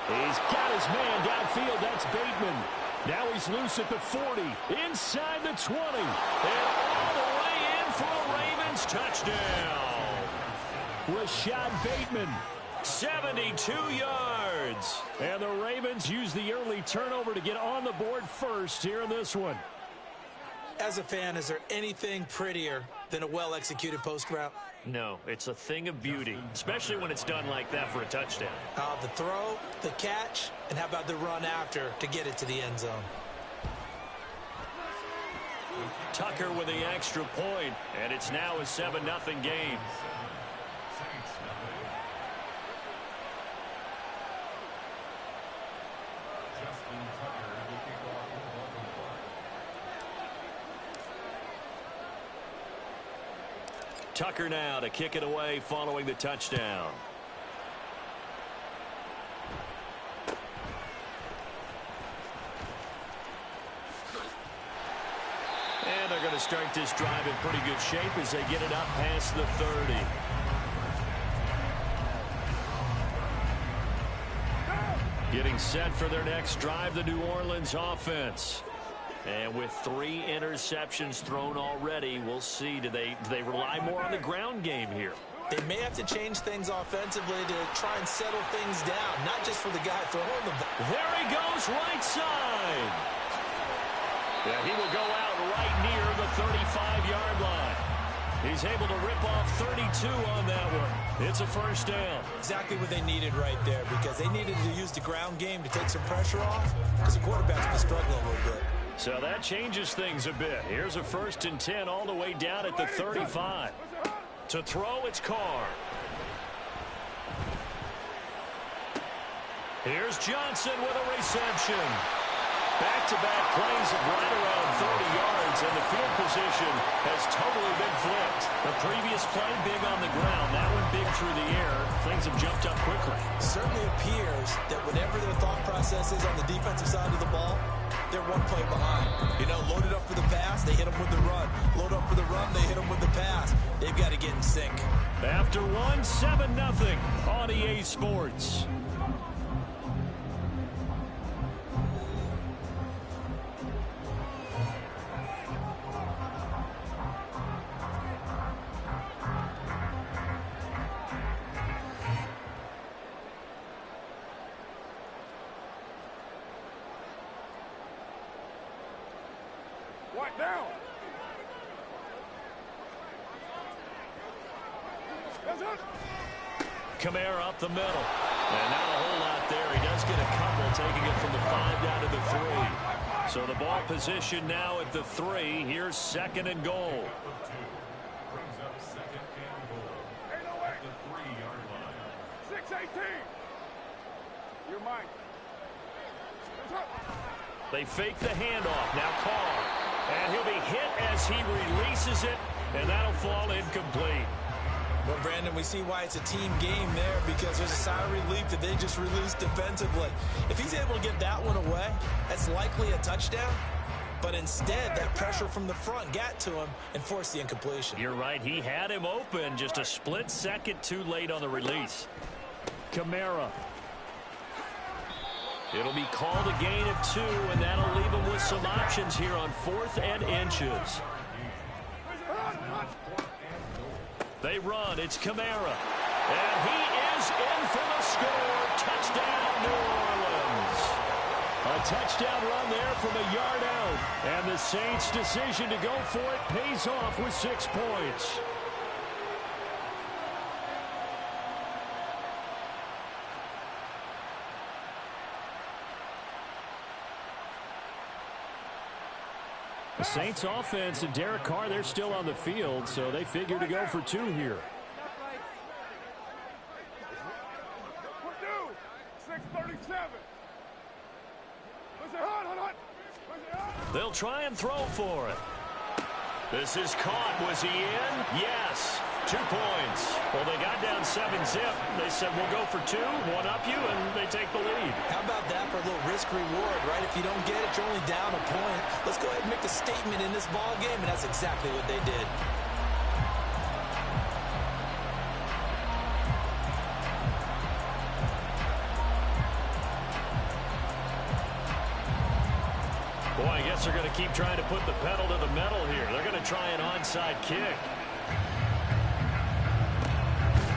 B: He's got his man downfield. That's Bateman. Now he's loose at the 40, inside the 20, and all the way in for a Ravens touchdown. Rashad Bateman, 72 yards. And the Ravens use the early turnover to get on the board first here in this one.
C: As a fan, is there anything prettier than a well-executed post route?
B: No, it's a thing of beauty, especially when it's done like that for a touchdown.
C: The throw, the catch, and how about the run after to get it to the end zone?
B: Tucker with the extra point, and it's now a 7-0 game. Tucker now to kick it away following the touchdown. And they're going to start this drive in pretty good shape as they get it up past the 30. Getting set for their next drive, the New Orleans offense. And with 3 interceptions thrown already, we'll see. Do they rely more on the ground game here?
C: They may have to change things offensively to try and settle things down, not just for the guy throwing the ball.
B: There he goes, right side. Yeah, he will go out right near the 35-yard line. He's able to rip off 32 on that one. It's a first down.
C: Exactly what they needed right there, because they needed to use the ground game to take some pressure off, because the quarterback's been struggling a little bit.
B: So that changes things a bit. Here's a 1st and 10 all the way down at the 35. To throw, it's Carr. Here's Johnson with a reception. Back-to-back plays of right around 30 yards, and the field position has totally been flipped. The previous play, big on the ground. That one big through the air. Things have jumped up quickly.
C: Certainly appears that whatever their thought process is on the defensive side of the ball, they're one play behind. You know, loaded up for the pass, they hit them with the run. Load up for the run, they hit them with the pass. They've got to get in sync.
B: After one, 7-0 on EA Sports.
E: What now?
B: Kamara up the middle. And not a whole lot there. He does get a couple, taking it from the 5 down to the 3. So the ball position now at the 3. Here's 2nd and goal.
D: Brings up 2nd and goal at the 3-yard line.
E: 6-18. You're mine.
B: They fake the handoff. Now Carr. And he'll be hit as he releases it, and that'll fall incomplete.
C: Well, Brandon, we see why it's a team game there, because there's a sigh of relief that they just released defensively. If he's able to get that one away, that's likely a touchdown. But instead, that pressure from the front got to him and forced the incompletion.
B: You're right. He had him open, just a split second too late on the release. Kamara. It'll be called a gain of 2, and that'll leave him with some options here on 4th and inches. They run. It's Kamara. And he is in for the score. Touchdown, New Orleans. A touchdown run there from a yard out. And the Saints' decision to go for it pays off with 6 points. The Saints offense and Derek Carr, they're still on the field, so they figure to go for 2 here.
E: Max 37. Hot.
B: They'll try and throw for it. This is caught. Was he in? Yes. 2 points. Well, they got down 7-zip. They said, we'll go for 2, one up you, and they take the lead.
C: How about that for a little risk-reward, right? If you don't get it, you're only down a point. Let's go ahead and make a statement in this ball game, and that's exactly what they did.
B: Boy, I guess they're going to keep trying to put the pedal to the metal here. They're going to try an onside kick.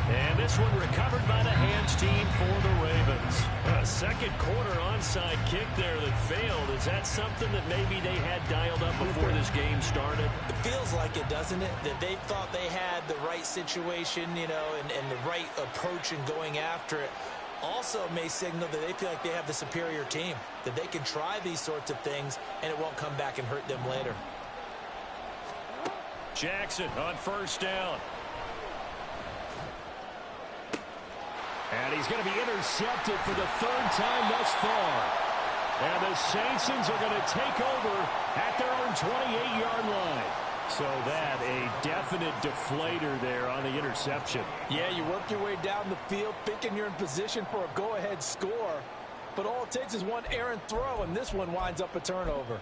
B: And this one recovered by the hands team for the Ravens. A second quarter onside kick there that failed. Is that something that maybe they had dialed up before this game started?
C: It feels like it, doesn't it? That they thought they had the right situation, you know, and the right approach in going after it. Also may signal that they feel like they have the superior team, that they can try these sorts of things and it won't come back and hurt them later.
B: Jackson on first down.
F: And he's going to be intercepted for the 3rd time thus far. And the Saints are going to take over at their own 28-yard line. So that a definite deflator there on the interception.
C: Yeah, you work your way down the field thinking you're in position for a go-ahead score. But all it takes is one errant throw, and this one winds up a turnover.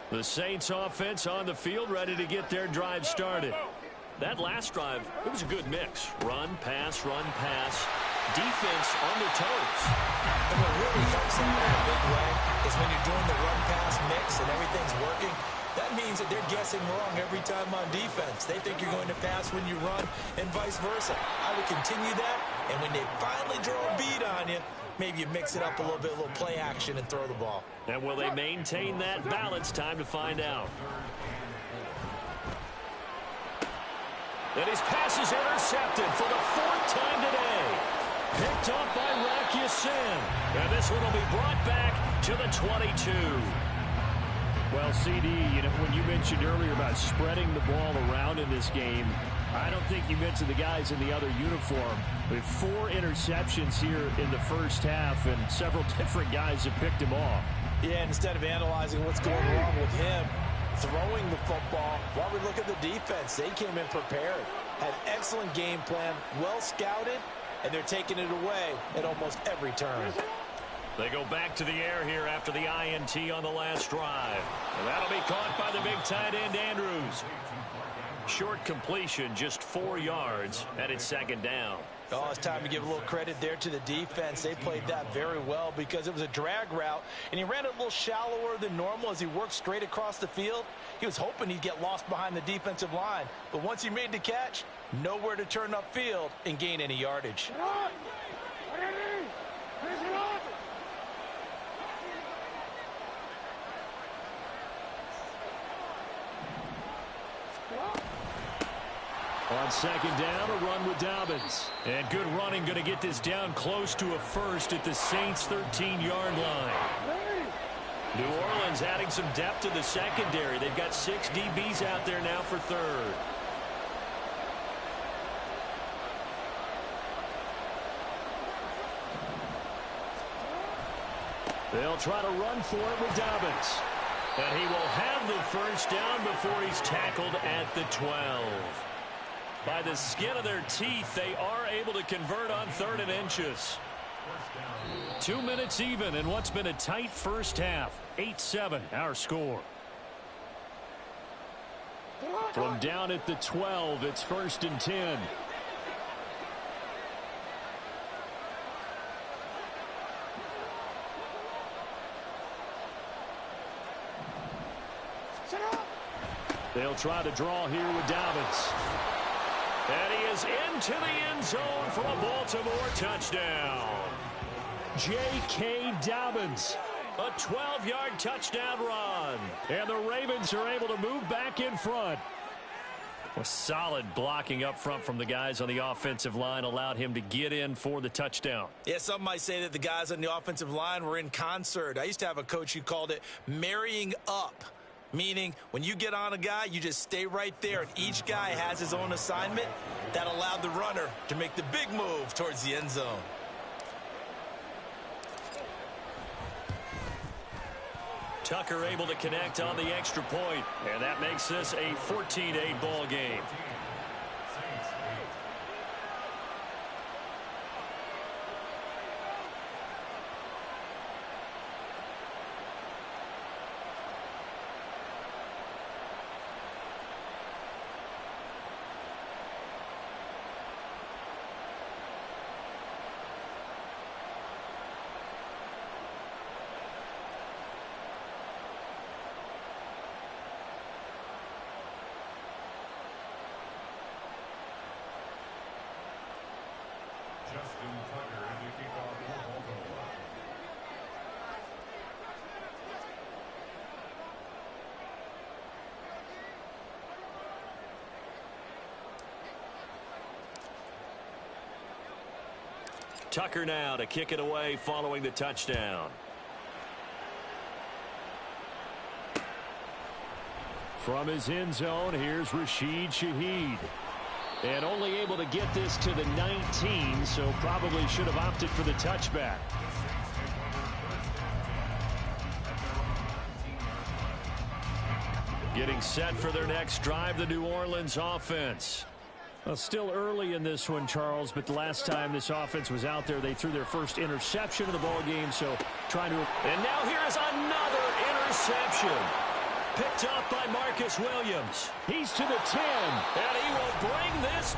B: The Saints offense on the field ready to get their drive started. That last drive, it was a good mix. Run, pass, defense on their toes.
C: And what really helps them in a big way is when you're doing the run-pass mix and everything's working, that means that they're guessing wrong every time on defense. They think you're going to pass when you run and vice versa. I would continue that, and when they finally draw a bead on you, maybe you mix it up a little bit, a little play action and throw the ball.
B: And will they maintain that balance? Time to find out. And his pass is intercepted for the 4th time today. Picked up by Rock Ya-Sin. And this one will be brought back to the 22.
F: Well, CD, you know, when you mentioned earlier about spreading the ball around in this game, I don't think you mentioned the guys in the other uniform. We have 4 interceptions here in the first half, and several different guys have picked him off.
C: Yeah, and instead of analyzing what's going wrong with him, throwing the football, while we look at the defense, they came in prepared, had excellent game plan, well scouted, and they're taking it away at almost every turn.
B: They go back to the air here after the INT on the last drive. And that'll be caught by the big tight end, Andrews. Short completion, just 4 yards, and it's 2nd down.
C: Oh, it's time to give a little credit there to the defense. They played that very well because it was a drag route, and he ran it a little shallower than normal as he worked straight across the field. He was hoping he'd get lost behind the defensive line, but once he made the catch, nowhere to turn upfield and gain any yardage.
F: On 2nd down, a run with Dobbins.
B: And good running, going to get this down close to a first at the Saints' 13-yard line. New Orleans adding some depth to the secondary. They've got 6 DBs out there now for 3rd.
F: They'll try to run for it with Dobbins.
B: And he will have the first down before he's tackled at the 12. By the skin of their teeth, they are able to convert on 3rd and inches. 2 minutes even in what's been a tight first half. 8-7, our score.
F: From down at the 12, it's 1st and 10. They'll try to draw here with Dobbins.
B: And he is into the end zone for a Baltimore touchdown.
F: J.K. Dobbins.
B: A 12-yard touchdown run.
F: And the Ravens are able to move back in front.
B: A solid blocking up front from the guys on the offensive line allowed him to get in for the touchdown.
C: Yeah, some might say that the guys on the offensive line were in concert. I used to have a coach who called it marrying up. Meaning, when you get on a guy, you just stay right there, and each guy has his own assignment. That allowed the runner to make the big move towards the end zone.
B: Tucker able to connect on the extra point, and that makes this a 14-8 ball game. Tucker now to kick it away following the touchdown.
F: From his end zone, here's Rashid Shaheed. And only able to get this to the 19, so probably should have opted for the touchback.
B: Getting set for their next drive, the New Orleans offense.
F: Well, still early in this one, Charles, but the last time this offense was out there, they threw their first interception of the ball game, so trying to...
B: And now here's another interception. Picked up by Marcus Williams.
F: He's to the 10.
B: And he will bring this...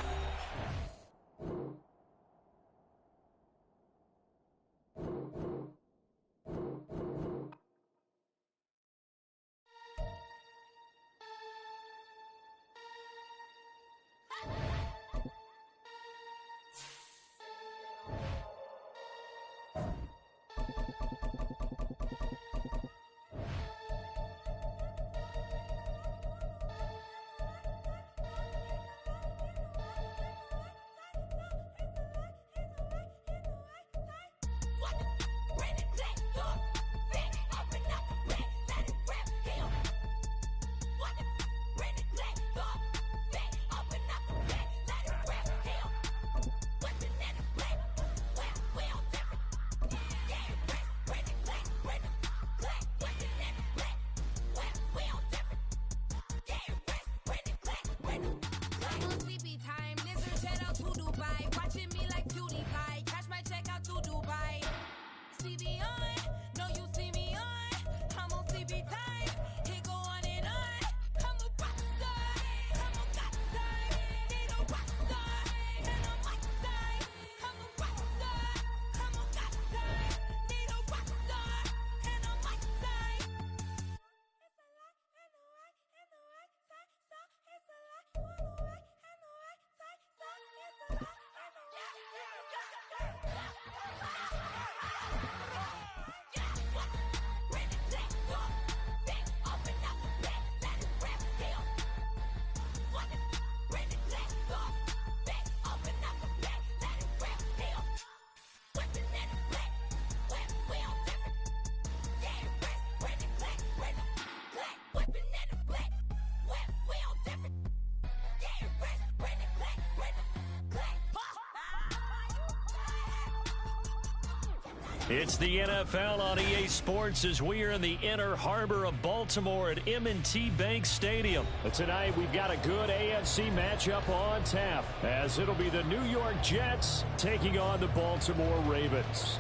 B: It's the NFL on EA Sports as we are in the inner harbor of Baltimore at M&T Bank Stadium.
F: But tonight we've got a good AFC matchup on tap as it'll be the New York Jets taking on the Baltimore Ravens.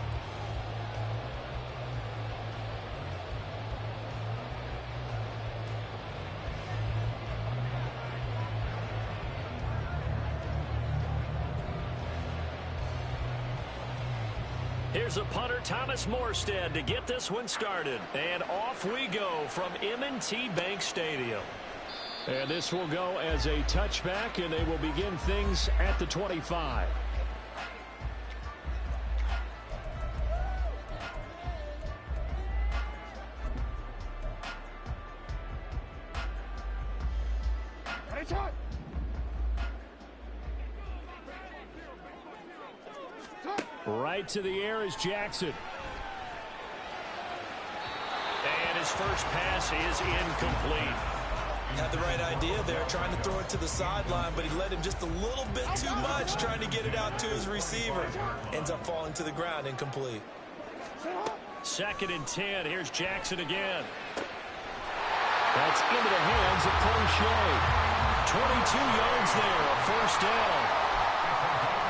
B: Here's a punter, Thomas Morstead, to get this one started. And off we go from M&T Bank Stadium.
F: And this will go as a touchback, and they will begin things at the 25. Right to the air is Jackson.
B: And his first pass is incomplete.
C: Had the right idea there, trying to throw it to the sideline, but he led him just a little bit too much, trying to get it out to his receiver. Ends up falling to the ground, incomplete.
B: 2nd and 10. Here's Jackson again. That's into the hands of Crochet. 22 yards there, a first down.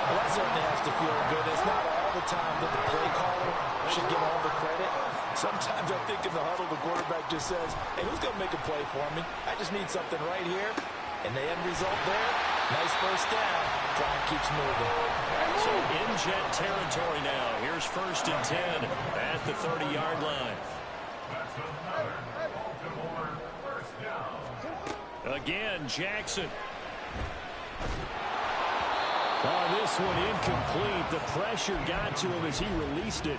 C: Well, that certainly has to feel good. It's not all the time that the play caller should get all the credit. Sometimes I think in the huddle, the quarterback just says, hey, who's going to make a play for me? I just need something right here. And the end result there, nice first down. Clock keeps moving.
B: So in Jet territory now. Here's 1st and 10 at the 30-yard line.
D: That's another Baltimore first down.
B: Again, Jackson. This one incomplete. The pressure got to him as he released it.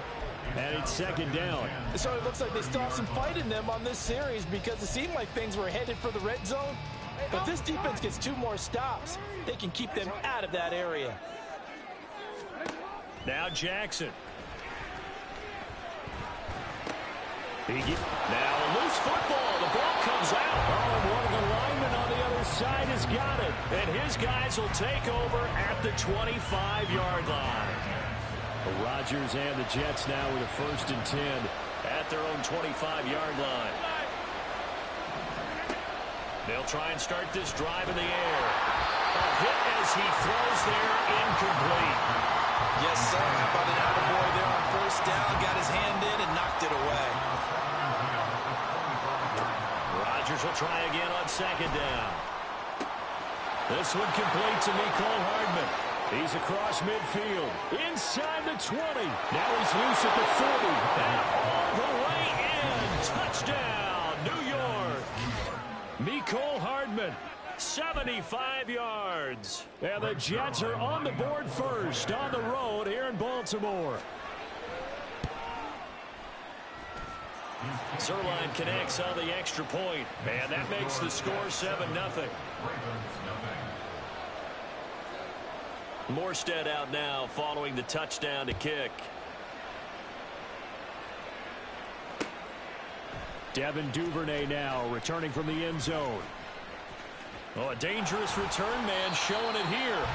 B: And it's 2nd down.
C: It certainly looks like they still have some fight in them on this series because it seemed like things were headed for the red zone. But this defense gets 2 more stops. They can keep them out of that area.
B: Now Jackson. Now a loose football. The ball comes out. Oh, one of the linemen on the other side has got it. And his guys will take over at the 25-yard line.
F: Rodgers and the Jets now with a 1st and 10
B: at their own 25-yard line. They'll try and start this drive in the air. A hit as he throws there, incomplete.
C: Yes, sir. How about an attaboy there on 1st down? Got his hand in and knocked it away.
B: Rodgers will try again on 2nd down. This one complete to Mecole Hardman. He's across midfield. Inside the 20. Now he's loose at the 40. And all the way in. Touchdown, New York. Mecole Hardman, 75 yards. And the Jets are on the board first on the road here in Baltimore. Zerline connects on the extra point. And that makes the score 7-0. Morstead out now following the touchdown to kick.
F: Devin Duvernay now returning from the end zone.
B: Oh, a dangerous return man showing it here.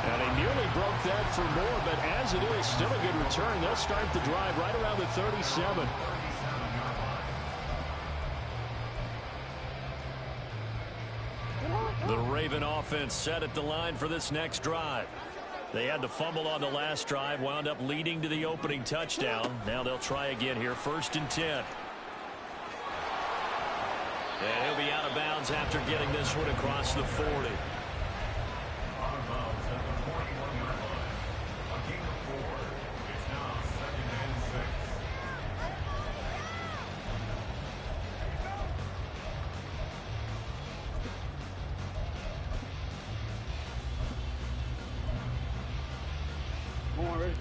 F: And he nearly broke that for more, but as it is, still a good return. They'll start the drive right around the 37.
B: The Raven offense set at the line for this next drive. They had the fumble on the last drive, wound up leading to the opening touchdown. Now they'll try again here, 1st and 10. And he'll be out of bounds after getting this one across the 40.
D: Out of bounds at the 41-yard line. A gain of 4. It's now 2nd and 6.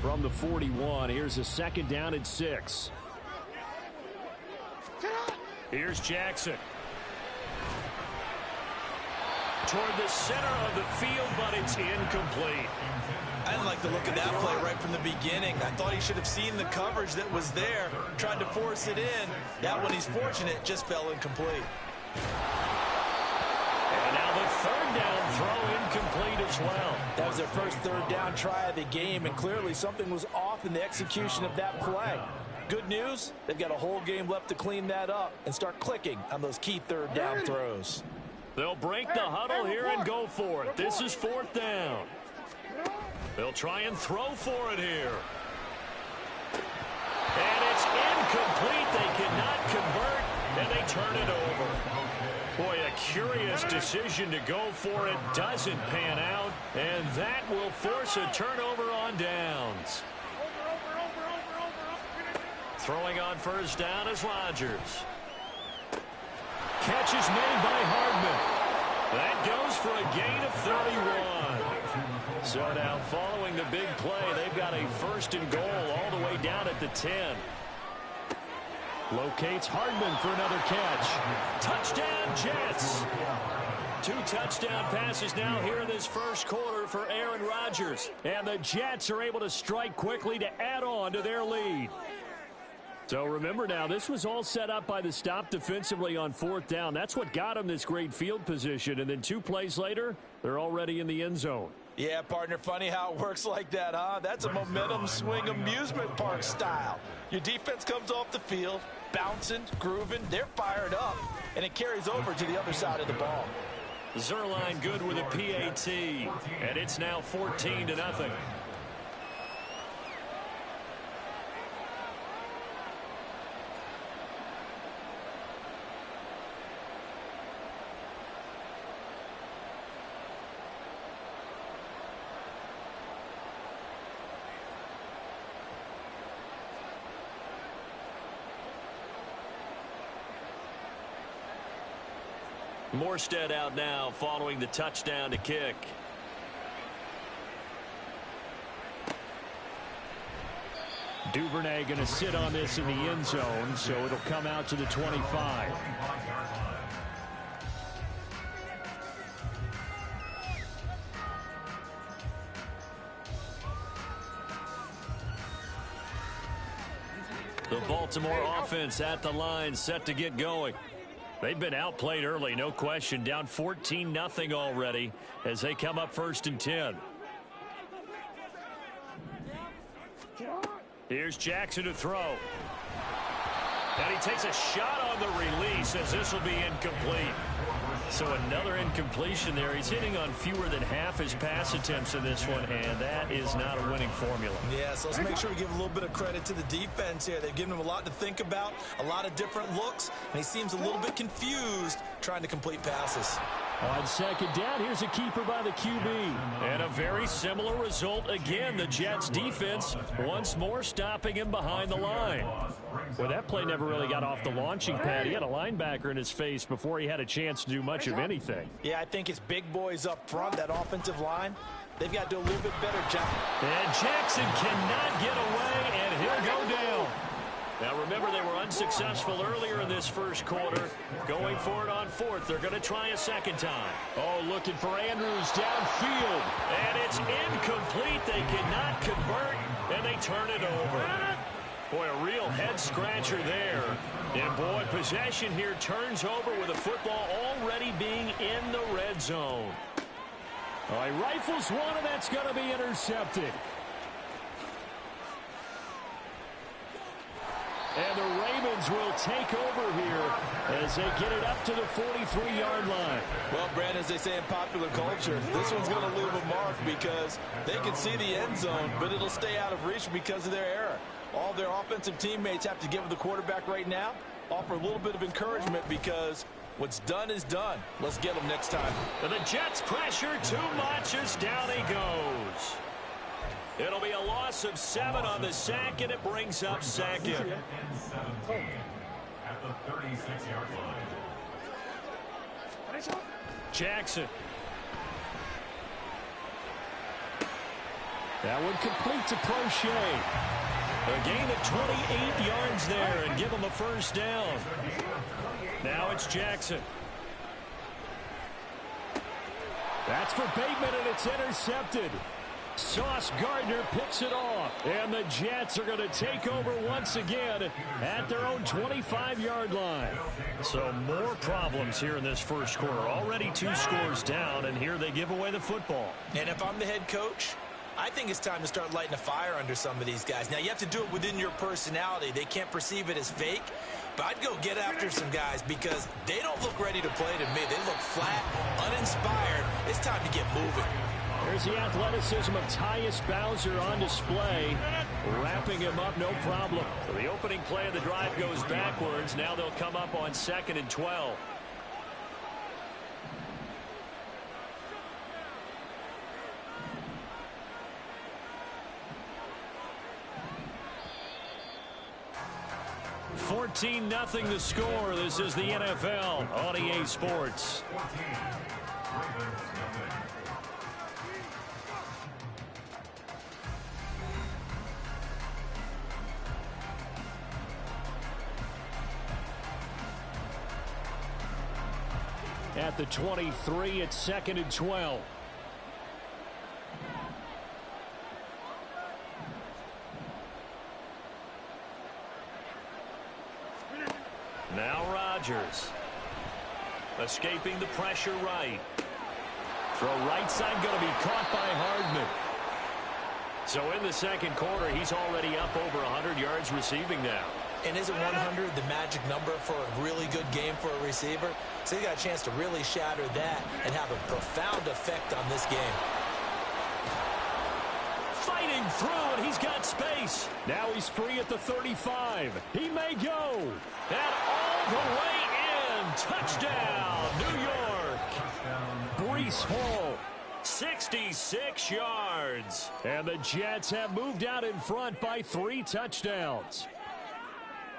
F: From the 41, here's a 2nd down and 6.
B: Here's Jackson. Toward the center of the field, but it's incomplete.
C: I didn't like the look of that play right from the beginning. I thought he should have seen the coverage that was there, tried to force it in. That one, he's fortunate, just fell incomplete.
B: And now the 3rd down throw incomplete as well.
C: That was their first 3rd down try of the game, and clearly something was off in the execution of that play. Good news, they've got a whole game left to clean that up and start clicking on those key 3rd down throws.
B: They'll break the huddle here and go for it. This is 4th down. They'll try and throw for it here. And it's incomplete. They cannot convert, and they turn it over. Boy, a curious decision to go for it. Doesn't pan out, and that will force a turnover on downs. Throwing on 1st down is Rodgers. Catch is made by Hardman. That goes for a gain of 31. So now following the big play, they've got a 1st and goal all the way down at the 10. Locates Hardman for another catch. Touchdown Jets. 2 touchdown passes now here in this first quarter for Aaron Rodgers. And the Jets are able to strike quickly to add on to their lead.
F: So remember now, this was all set up by the stop defensively on 4th down. That's what got them this great field position. And then 2 plays later, they're already in the end zone.
C: Yeah, partner, funny how it works like that, huh? That's a momentum swing amusement park style. Your defense comes off the field, bouncing, grooving, they're fired up, and it carries over to the other side of the ball.
B: Zerline good with a PAT, and it's now 14-0. Morstead out now following the touchdown to kick.
F: Duvernay going to sit on this in the end zone, so it'll come out to the 25.
B: The Baltimore offense at the line, set to get going. They've been outplayed early, no question. Down 14-0 already as they come up 1st and 10. Here's Jackson to throw. And he takes a shot on the release as this will be incomplete. So another incompletion there. He's hitting on fewer than half his pass attempts in this one, and that is not a winning formula.
C: Yeah, so let's make sure we give a little bit of credit to the defense here. They've given him a lot to think about, a lot of different looks, and he seems a little bit confused trying to complete passes.
F: On 2nd down, here's a keeper by the QB.
B: And a very similar result again. The Jets defense once more stopping him behind the line.
F: Well, that play never really got off the launching pad. He had a linebacker in his face before he had a chance to do much of anything.
C: Yeah, I think it's big boys up front, that offensive line. They've got to do a little bit better job.
B: And Jackson cannot get away, and he'll go down. Now remember, they were unsuccessful earlier in this first quarter. Going for it on 4th. They're going to try a second time.
F: Oh, looking for Andrews downfield.
B: And it's incomplete. They cannot convert, and they turn it over. Boy, a real head-scratcher there. And, boy, possession here turns over with the football already being in the red zone.
F: Oh, he rifles one, and that's going to be intercepted. And the Ravens will take over here as they get it up to the 43-yard line.
C: Well, Brandon, as they say in popular culture, this one's going to leave a mark because they can see the end zone, but it'll stay out of reach because of their error. All their offensive teammates have to give the quarterback right now, offer a little bit of encouragement because what's done is done. Let's get them next time.
B: And the Jets pressure too much as down he goes. It'll be a loss of 7 on the sack, and it brings up 2nd.
D: At the 36-yard line.
B: Jackson.
F: That one complete to Crochet.
B: A gain of 28 yards there and give him a first down. Now it's Jackson.
F: That's for Bateman, and it's intercepted. Sauce Gardner picks it off. And the Jets are going to take over once again at their own 25-yard line.
B: So more problems here in this first quarter. Already 2 scores down, and here they give away the football.
C: And if I'm the head coach, I think it's time to start lighting a fire under some of these guys. Now, you have to do it within your personality. They can't perceive it as fake. But I'd go get after some guys because they don't look ready to play to me. They look flat, uninspired. It's time to get moving.
F: There's the athleticism of Tyus Bowser on display. Wrapping him up, no problem.
B: So the opening play of the drive goes backwards. Now they'll come up on 2nd and 12. (14-0) the score. This is the NFL on EA Sports.
F: At the 23, it's 2nd and 12.
B: Rodgers. Escaping the pressure right. Throw right side going to be caught by Hardman. So in the second quarter, he's already up over 100 yards receiving now.
C: And isn't 100 the magic number for a really good game for a receiver? So he got a chance to really shatter that and have a profound effect on this game.
B: Fighting through, and he's got space.
F: Now he's free at the 35. He may go.
B: And all the way in. Touchdown, New York.
F: Breece Hall.
B: 66 yards.
F: And the Jets have moved out in front by 3 touchdowns.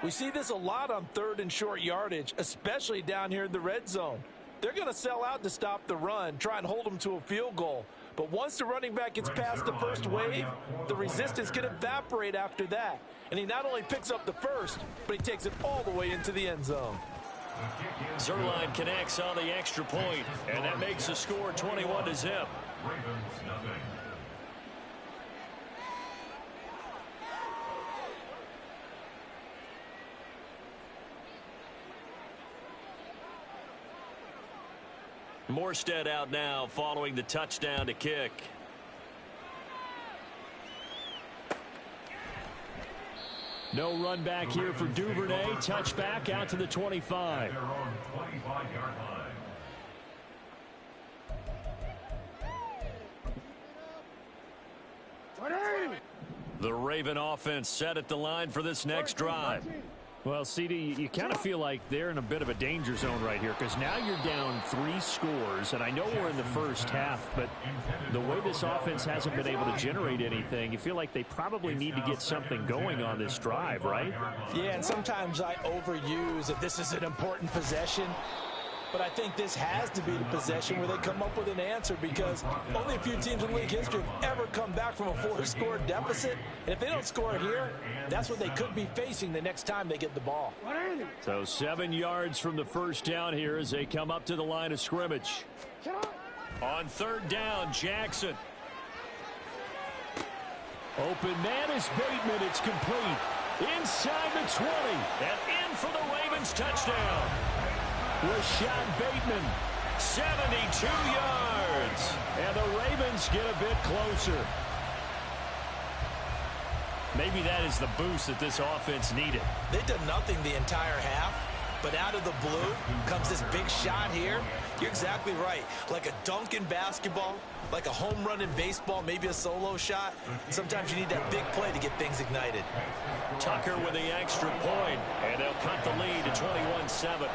C: We see this a lot on third and short yardage, especially down here in the red zone. They're going to sell out to stop the run, try and hold them to a field goal. But once the running back gets past the first wave, the resistance can evaporate after that. And he not only picks up the first, but he takes it all the way into the end zone.
B: Zerline connects on the extra point, and that makes the score 21-0. Morstead out now following the touchdown to kick.
F: No run back here for Duvernay. Touchback out to the 25.
B: The Raven offense set at the line for this next drive.
F: Well, CD, you kind of feel like they're in a bit of a danger zone right here because now you're down 3 scores, and I know we're in the first half, but the way this offense hasn't been able to generate anything, you feel like they probably need to get something going on this drive, right?
C: Yeah, and sometimes I overuse that this is an important possession. But I think this has to be the possession where they come up with an answer because only a few teams in league history have ever come back from a 4-score deficit. And if they don't score here, that's what they could be facing the next time they get the ball.
F: So 7 yards from the first down here as they come up to the line of scrimmage.
B: On third down, Jackson.
F: Open man is Bateman. It's complete. Inside the 20.
B: And in for the Ravens touchdown.
F: Rashad Bateman.
B: 72 yards.
F: And the Ravens get a bit closer.
B: Maybe that is the boost that this offense needed.
C: They did nothing the entire half, but out of the blue comes this big shot here. You're exactly right. Like a dunk in basketball, like a home run in baseball, maybe a solo shot. Sometimes you need that big play to get things ignited.
B: Tucker with the extra point, and they'll cut the lead to 21-7.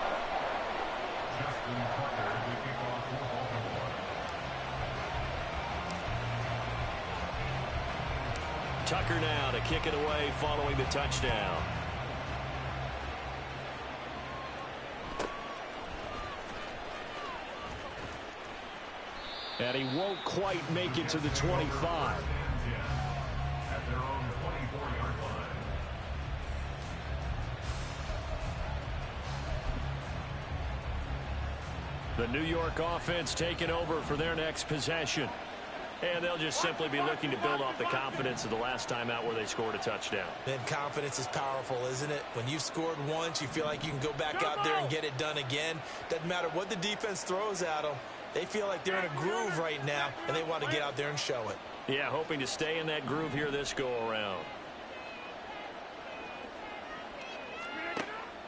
B: Tucker now to kick it away following the touchdown.
F: And he won't quite make it to the 25.
D: At their own 24-yard line.
B: The New York offense taking over for their next possession. And they'll just simply be looking to build off the confidence of the last time out where they scored a touchdown.
C: Then confidence is powerful, isn't it? When you've scored once, you feel like you can go back out there and get it done again. Doesn't matter what the defense throws at them. They feel like they're in a groove right now, and they want to get out there and show it.
B: Yeah, hoping to stay in that groove here this go-around.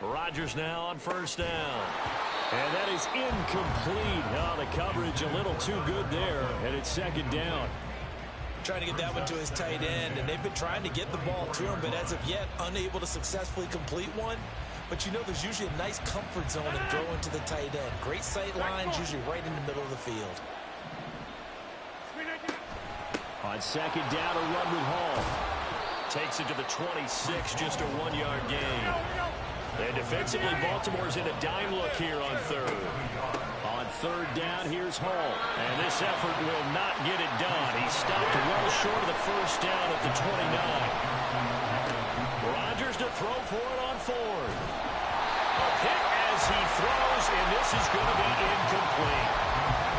B: Rodgers now on first down.
F: And that is incomplete. Oh, the coverage a little too good there, and it's second down.
C: Trying to get that one to his tight end, and they've been trying to get the ball to him, but as of yet, unable to successfully complete one. But you know there's usually a nice comfort zone in throwing to the tight end. Great sight lines, usually right in the middle of the field.
F: On second down, a run with Hall.
B: Takes it to the 26, just a 1-yard gain. And defensively, Baltimore's in a dime look here on third.
F: On third down, here's Hall.
B: And this effort will not get it done. He stopped well short of the first down at the 29. Rodgers to throw for it on fourth. A hit as he throws, and this is going to be incomplete.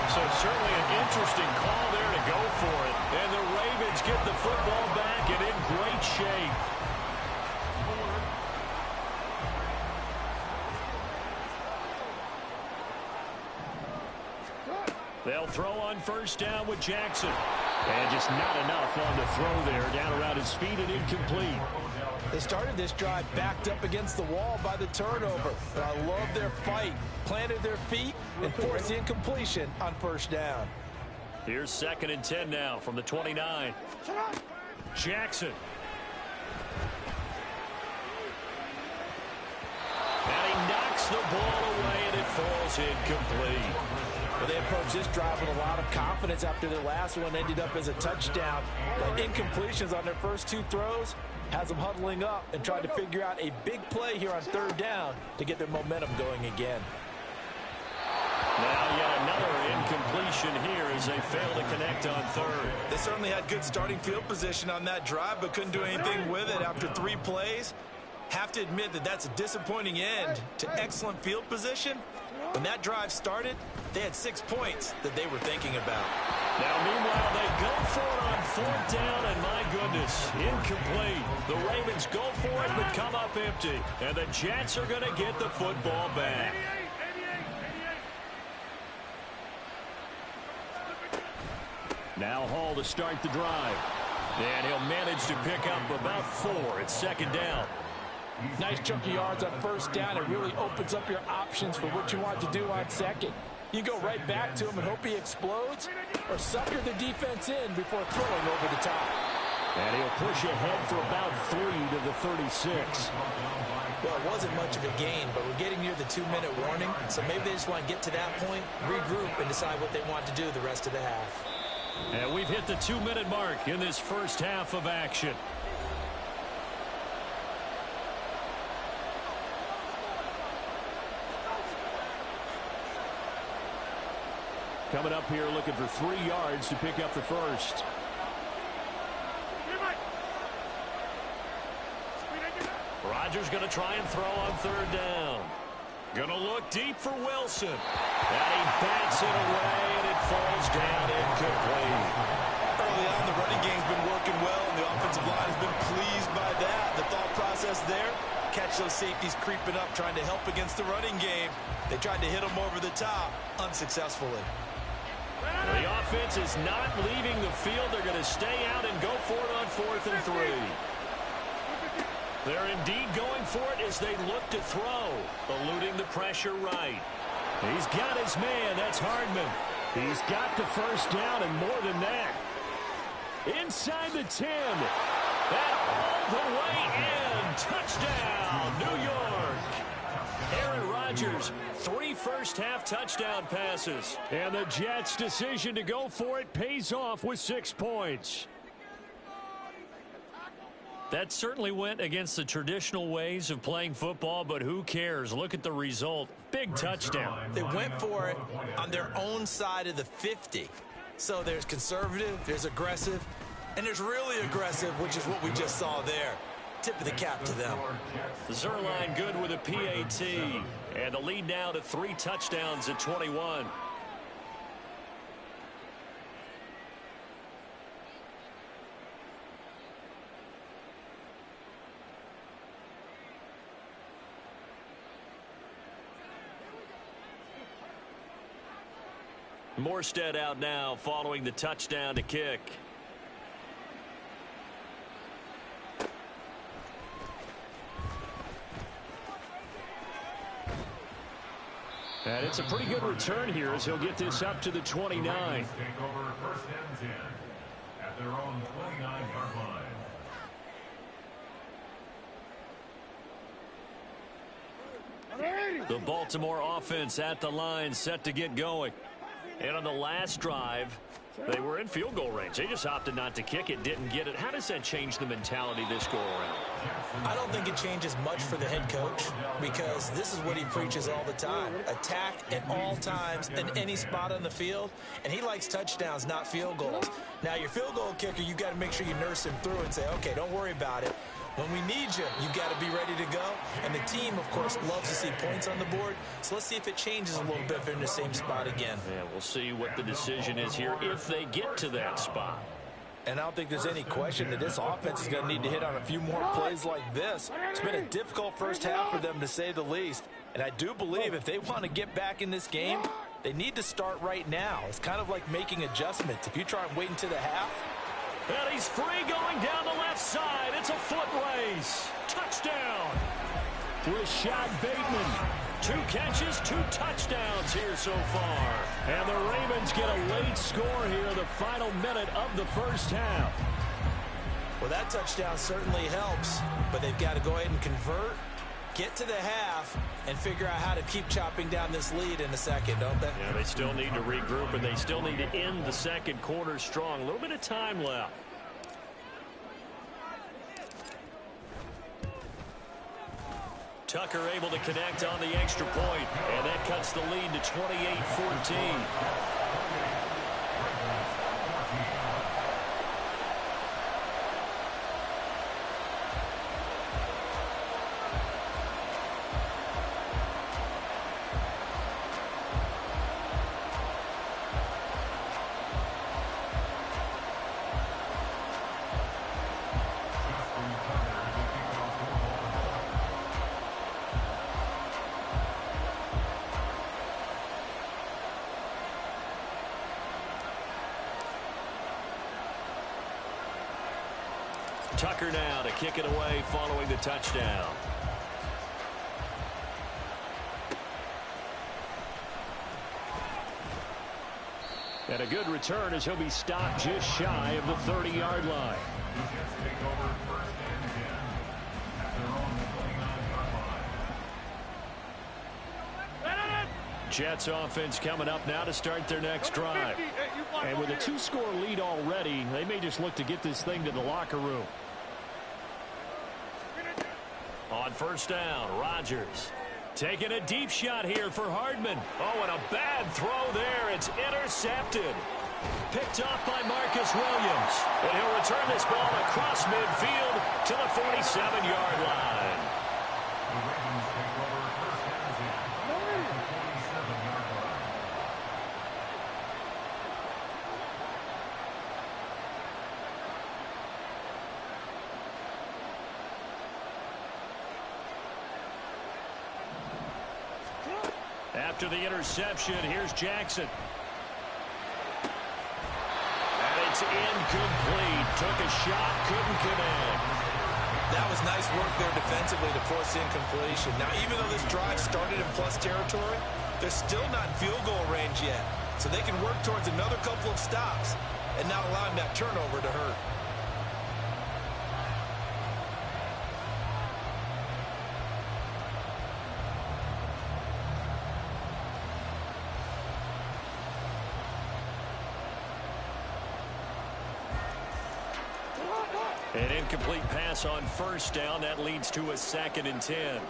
B: So certainly an interesting call there to go for it. And the Ravens get the football back and in great shape.
F: They'll throw on first down with Jackson. And just not enough on the throw there. Down around his feet and incomplete.
C: They started this drive backed up against the wall by the turnover. But I love their fight. Planted their feet and forced the incompletion on first down.
B: Here's 2nd and 10 now from the 29. Jackson. And he knocks the ball away, and it falls incomplete.
C: Well, they approached this drive with a lot of confidence after their last one ended up as a touchdown. But incompletions on their first 2 throws has them huddling up and trying to figure out a big play here on 3rd down to get their momentum going again.
B: Now yet another incompletion here as they fail to connect on 3rd.
C: They certainly had good starting field position on that drive, but couldn't do anything with it after 3 plays. Have to admit that that's a disappointing end to excellent field position. When that drive started, they had 6 points that they were thinking about.
B: Now, meanwhile, they go for it on 4th down, and my goodness, incomplete. The Ravens go for it, but come up empty. And the Jets are going to get the football back.
F: Now Hall to start the drive.
B: And he'll manage to pick up about 4 at 2nd down.
C: Nice chunky yards on first down. It really opens up your options for what you want to do on 2nd. You go right back to him and hope he explodes, or sucker the defense in before throwing over the top.
F: And he'll push ahead for about 3 to the 36.
C: Well, it wasn't much of a gain, but we're getting near the 2-minute warning, so maybe they just want to get to that point, regroup, and decide what they want to do the rest of the half.
B: And we've hit the 2-minute mark in this first half of action.
F: Coming up here looking for 3 yards to pick up the first.
B: Rodgers going to try and throw on 3rd down. Going to look deep for Wilson. And he bats it away, and it falls down incomplete.
C: Early on, the running game's been working well, and the offensive line has been pleased by that. The thought process there, catch those safeties creeping up, trying to help against the running game. They tried to hit them over the top, unsuccessfully.
B: The offense is not leaving the field. They're going to stay out and go for it on 4th and 3. They're indeed going for it as they look to throw, eluding the pressure right.
F: He's got his man. That's Hardman. He's got the first down and more than that. Inside the 10.
B: And all the way in. Touchdown, New York. Aaron Rodgers, 3 first-half touchdown passes.
F: And the Jets' decision to go for it pays off with 6 points.
B: That certainly went against the traditional ways of playing football, but who cares? Look at the result. Big touchdown.
C: They went for it on their own side of the 50. So there's conservative, there's aggressive, and there's really aggressive, which is what we just saw there. Tip of the cap to them.
B: Zerline good with a PAT. And the lead now to 3 touchdowns at 21. Morstead out now following the touchdown to kick.
F: And it's a pretty good return here as he'll get this up to the 29.
D: Take over 1st and 10 at their own 29-yard line.
B: The Baltimore offense at the line, set to get going. And on the last drive, they were in field goal range. They just opted not to kick it, didn't get it. How does that change the mentality this go around?
C: I don't think it changes much for the head coach because this is what he preaches all the time. Attack at all times in any spot on the field, and he likes touchdowns, not field goals. Now, your field goal kicker, you've got to make sure you nurse him through and say, okay, don't worry about it. When we need you, you've got to be ready to go. And the team, of course, loves to see points on the board. So let's see if it changes a little bit if they're in the same spot again.
B: Yeah, we'll see what the decision is here if they get to that spot.
C: And I don't think there's any question that this offense is going to need to hit on a few more plays like this. It's been a difficult first half for them, to say the least. And I do believe if they want to get back in this game, They need to start right now. It's kind of like making adjustments. If you try and wait until the half.
B: And he's free going down the left side. It's a foot race. Touchdown.
F: Rashad Bateman.
B: 2 catches, 2 touchdowns here so far.
F: And the Ravens get a late score here, the final minute of the first half.
C: Well, that touchdown certainly helps, but they've got to go ahead and convert, get to the half, and figure out how to keep chopping down this lead in the second, don't they?
B: Yeah, they still need to regroup, and they still need to end the second quarter strong. A little bit of time left. Tucker able to connect on the extra point, and that cuts the lead to 28-14. Tucker now to kick it away following the touchdown.
F: And a good return as he'll be stopped just shy of the 30-yard line. Jets offense coming up now to start their next drive. And with a 2-score lead already, they may just look to get this thing to the locker room.
B: On first down, Rodgers taking a deep shot here for Hardman. Oh, and a bad throw there. It's intercepted. Picked off by Marcus Williams. And he'll return this ball across midfield to the 47-yard line.
D: The Ravens take over first down at the 47-yard line.
B: After the interception, here's Jackson. And it's incomplete. Took a shot, couldn't connect.
C: That was nice work there defensively to force incompletion. Now, even though this drive started in plus territory, they're still not in field goal range yet. So they can work towards another couple of stops and not allowing that turnover to hurt.
B: An incomplete pass on first down. That leads to a 2nd and 10.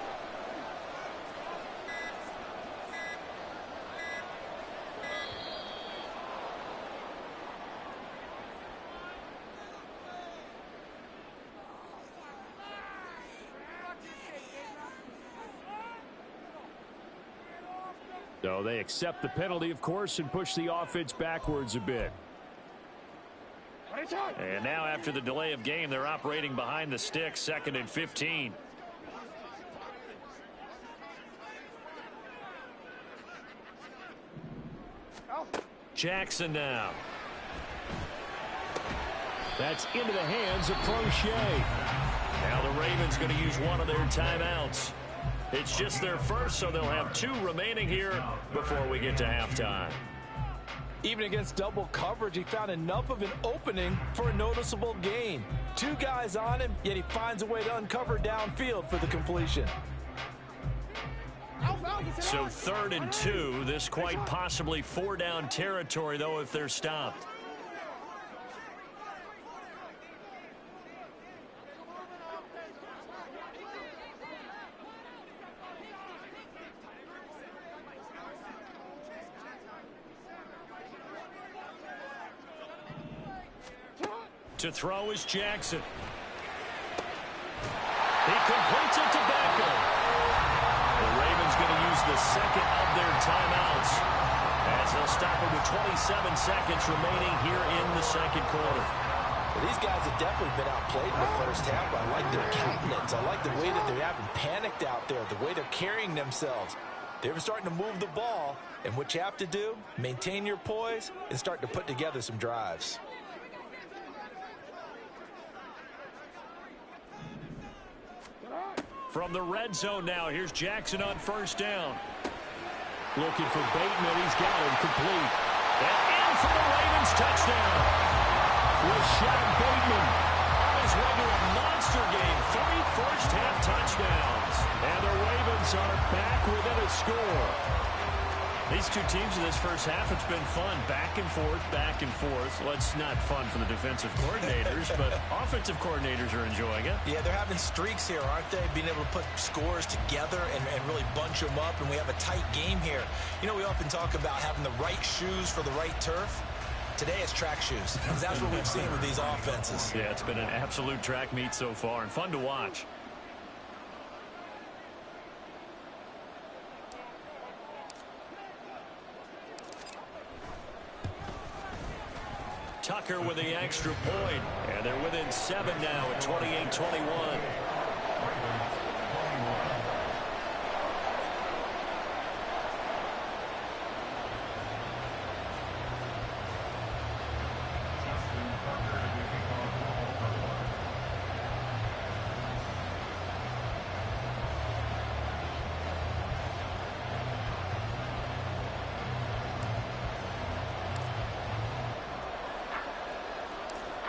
F: So they accept the penalty, of course, and push the offense backwards a bit.
B: And now after the delay of game, they're operating behind the sticks, 2nd and 15. Jackson now.
F: That's into the hands of Crochet.
B: Now the Ravens going to use one of their timeouts. It's just their first, so they'll have 2 remaining here before we get to halftime.
C: Even against double coverage, he found enough of an opening for a noticeable gain. 2 guys on him, yet he finds a way to uncover downfield for the completion.
B: So 3rd and 2, this quite possibly 4-down territory, though, if they're stopped. To throw is Jackson. He completes it to Beckham. The Ravens going to use the 2nd of their timeouts as they'll stop it with 27 seconds remaining here in the 2nd quarter.
C: Well, these guys have definitely been outplayed in the first half, but I like their countenance. I like the way that they haven't panicked out there, the way they're carrying themselves. They're starting to move the ball, and what you have to do, maintain your poise and start to put together some drives.
B: From the red zone now, here's Jackson on first down.
F: Looking for Bateman. He's got him complete.
B: And in for the Ravens touchdown.
F: Rashad Bateman
B: On his way to a monster game, 3 first-half touchdowns. And the Ravens are back within a score. These two teams in this first half, it's been fun. Back and forth, back and forth. Well, it's not fun for the defensive coordinators, but offensive coordinators are enjoying it.
C: Yeah, they're having streaks here, aren't they? Being able to put scores together and really bunch them up, and we have a tight game here. You know, we often talk about having the right shoes for the right turf. Today it's track shoes, because that's what we've seen with these offenses.
B: Yeah, it's been an absolute track meet so far, and fun to watch. Tucker with the extra point, and they're within 7 now at 28-21.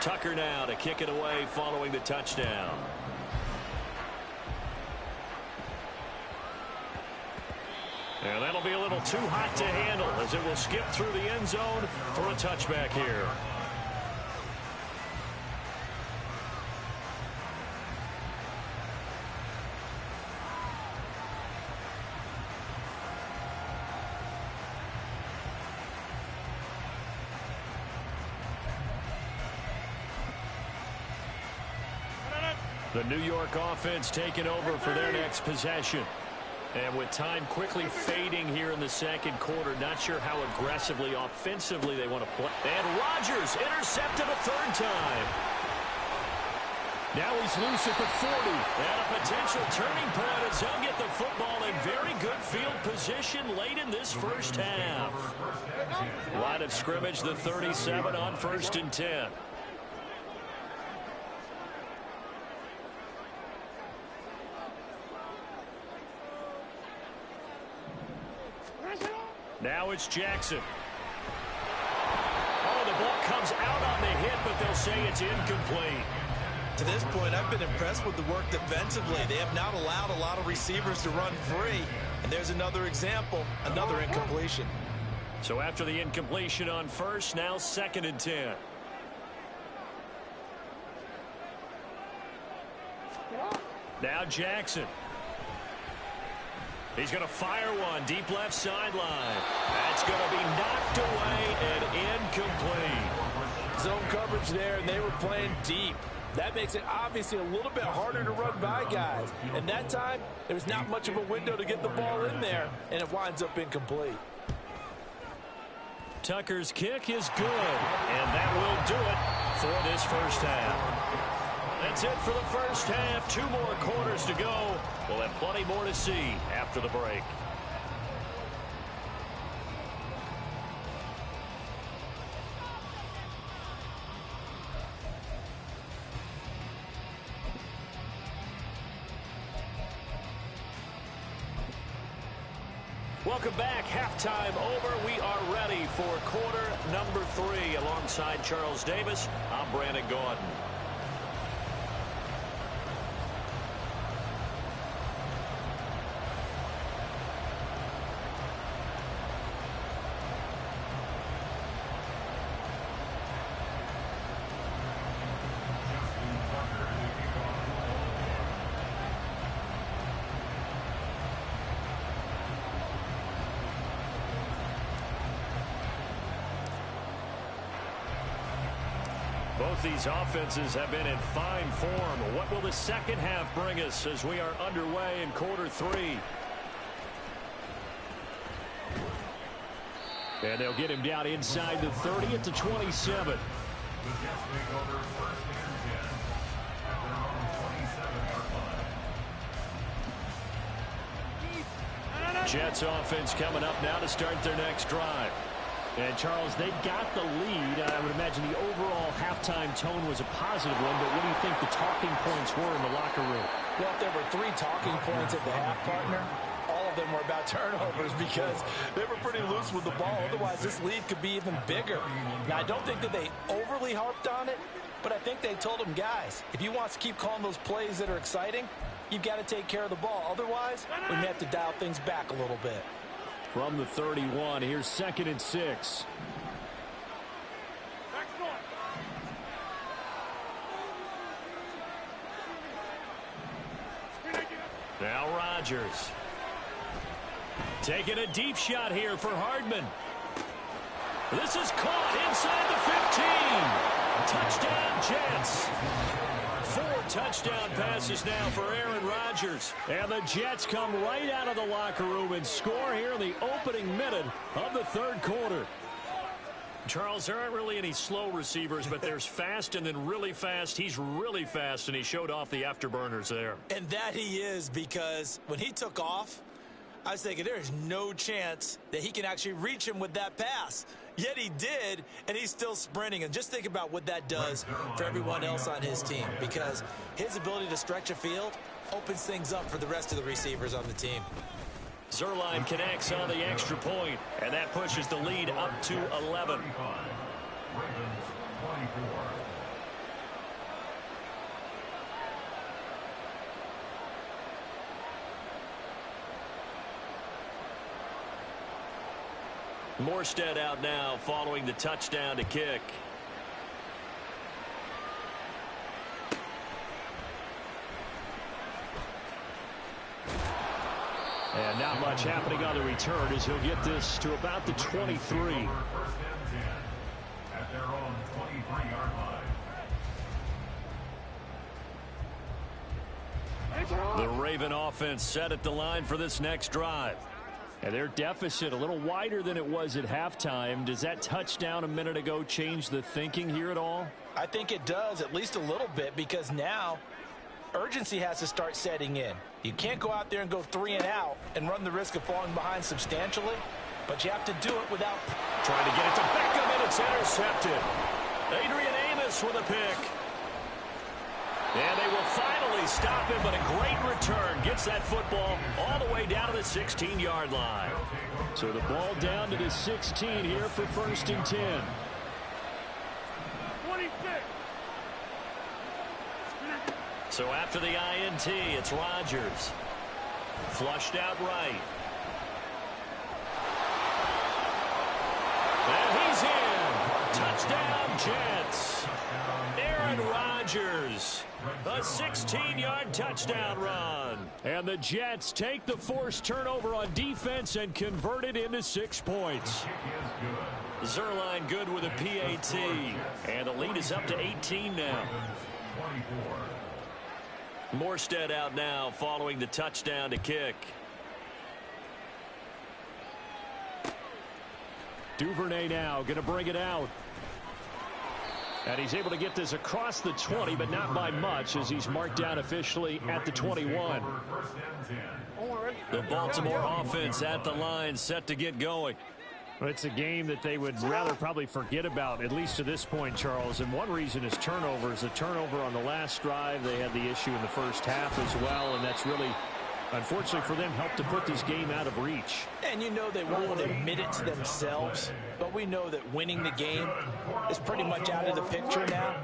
B: Tucker now to kick it away following the touchdown. And that'll be a little too hot to handle as it will skip through the end zone for a touchback here. The New York offense taking over for their next possession. And with time quickly fading here in the second quarter, not sure how aggressively, offensively they want to play. And Rodgers intercepted a third time.
F: Now he's loose at the 40.
B: And a potential turning point as he'll get the football in very good field position late in this first half. Line of scrimmage, the 37 on 1st and 10. Now it's Jackson. Oh, the ball comes out on the hit, but they'll say it's incomplete.
C: To this point, I've been impressed with the work defensively. They have not allowed a lot of receivers to run free. And there's another example, another incompletion.
B: So after the incompletion on first, now 2nd and 10. Now Jackson. He's going to fire one deep left sideline. That's going to be knocked away and incomplete.
C: Zone coverage there, and they were playing deep. That makes it obviously a little bit harder to run by guys. And that time, there's not much of a window to get the ball in there, and it winds up incomplete.
B: Tucker's kick is good, and that will do it for this first half. That's it for the first half. 2 more quarters to go. We'll have plenty more to see after the break. Welcome back. Halftime over. We are ready for quarter number 3. Alongside Charles Davis, I'm Brandon Gordon. Both these offenses have been in fine form. What will the second half bring us as we are underway in quarter 3?
F: And they'll get him down inside the 30 at the 27.
B: Jets offense coming up now to start their next drive.
F: And, Charles, they've got the lead. I would imagine the overall halftime tone was a positive one, but what do you think the talking points were in the locker room?
C: Well, if there were 3 talking points at the half, partner, all of them were about turnovers because they were pretty loose with the ball. Otherwise, this lead could be even bigger. Now, I don't think that they overly harped on it, but I think they told them, guys, if you want us to keep calling those plays that are exciting, you've got to take care of the ball. Otherwise, we may have to dial things back a little bit.
F: From the 31, here's 2nd and 6.
B: Now Rodgers. Taking a deep shot here for Hardman. This is caught inside the 15. Touchdown Jets. 4 touchdown passes now for Aaron Rodgers.
F: And the Jets come right out of the locker room and score here in the opening minute of the 3rd quarter.
B: Charles, there aren't really any slow receivers, but there's fast and then really fast. He's really fast, and he showed off the afterburners there.
C: And that he is, because when he took off, I was thinking there's no chance that he can actually reach him with that pass. Yet he did, and he's still sprinting. And just think about what that does for everyone else on his team, because his ability to stretch a field opens things up for the rest of the receivers on the team.
B: Zerline connects on the extra point, and that pushes the lead up to 11. Morstead out now following the touchdown to kick.
F: And not much happening on the return as he'll get this to about the 23.
D: At their own 23-yard line.
B: The Raven offense set at the line for this next drive.
F: And their deficit a little wider than it was at halftime. Does that touchdown a minute ago change the thinking here at all?
C: I think it does, at least a little bit, because now urgency has to start setting in. You can't go out there and go 3 and out and run the risk of falling behind substantially, but you have to do it without
B: trying to get it to Beckham, and it's intercepted. Adrian Amos with a pick. And they will finally stop him, but a great return gets that football all the way down to the 16-yard line.
F: So the ball down to the 16 here for 1st and 10.
E: 26.
B: So after the INT, it's Rodgers. Flushed out right. And he's in. Touchdown Jets. Aaron Rodgers. A 16-yard touchdown run.
F: And the Jets take the forced turnover on defense and convert it into 6 points.
B: Zerline good with a PAT. And the lead is up to 18 now. Morstead out now following the touchdown to kick.
F: Duvernay now going to bring it out. And he's able to get this across the 20, but not by much, as he's marked down officially at the 21.
B: The Baltimore offense at the line, set to get going.
F: Well, it's a game that they would rather probably forget about, at least to this point, Charles. And one reason is turnovers. A turnover on the last drive. They had the issue in the first half as well, and that's really, unfortunately for them, helped to put this game out of reach.
C: And you know they won't admit it to themselves, but we know that winning the game is pretty much out of the picture now.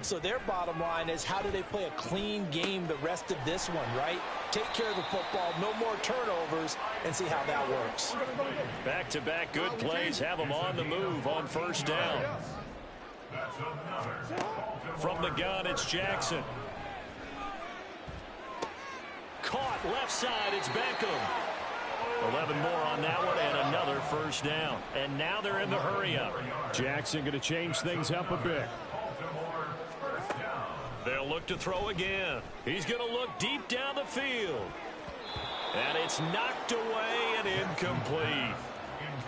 C: So their bottom line is, how do they play a clean game the rest of this one, right? Take care of the football, no more turnovers, and see how that works.
B: Back-to-back good plays have them on the move on 1st down. From the gun, it's Jackson. Caught left side, it's Beckham. 11 more on that one, and another 1st down. And now they're in the hurry-up.
F: Jackson going to change things up a bit.
B: They'll look to throw again. He's going to look deep down the field. And it's knocked away and incomplete.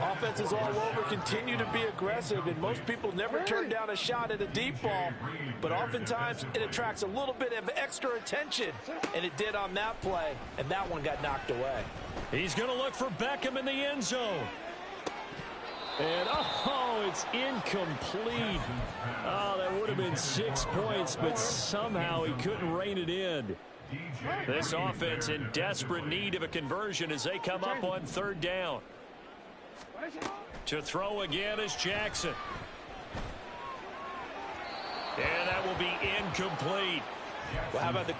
C: Offenses all over continue to be aggressive, and most people never turn down a shot at a deep ball, but oftentimes it attracts a little bit of extra attention, and it did on that play, and that one got knocked away.
B: He's going to look for Beckham in the end zone. And, oh, it's incomplete. Oh, that would have been 6 points, but somehow he couldn't rein it in. This offense in desperate need of a conversion as they come up on third down. To throw again is Jackson. And that will be incomplete.
C: Well, how about the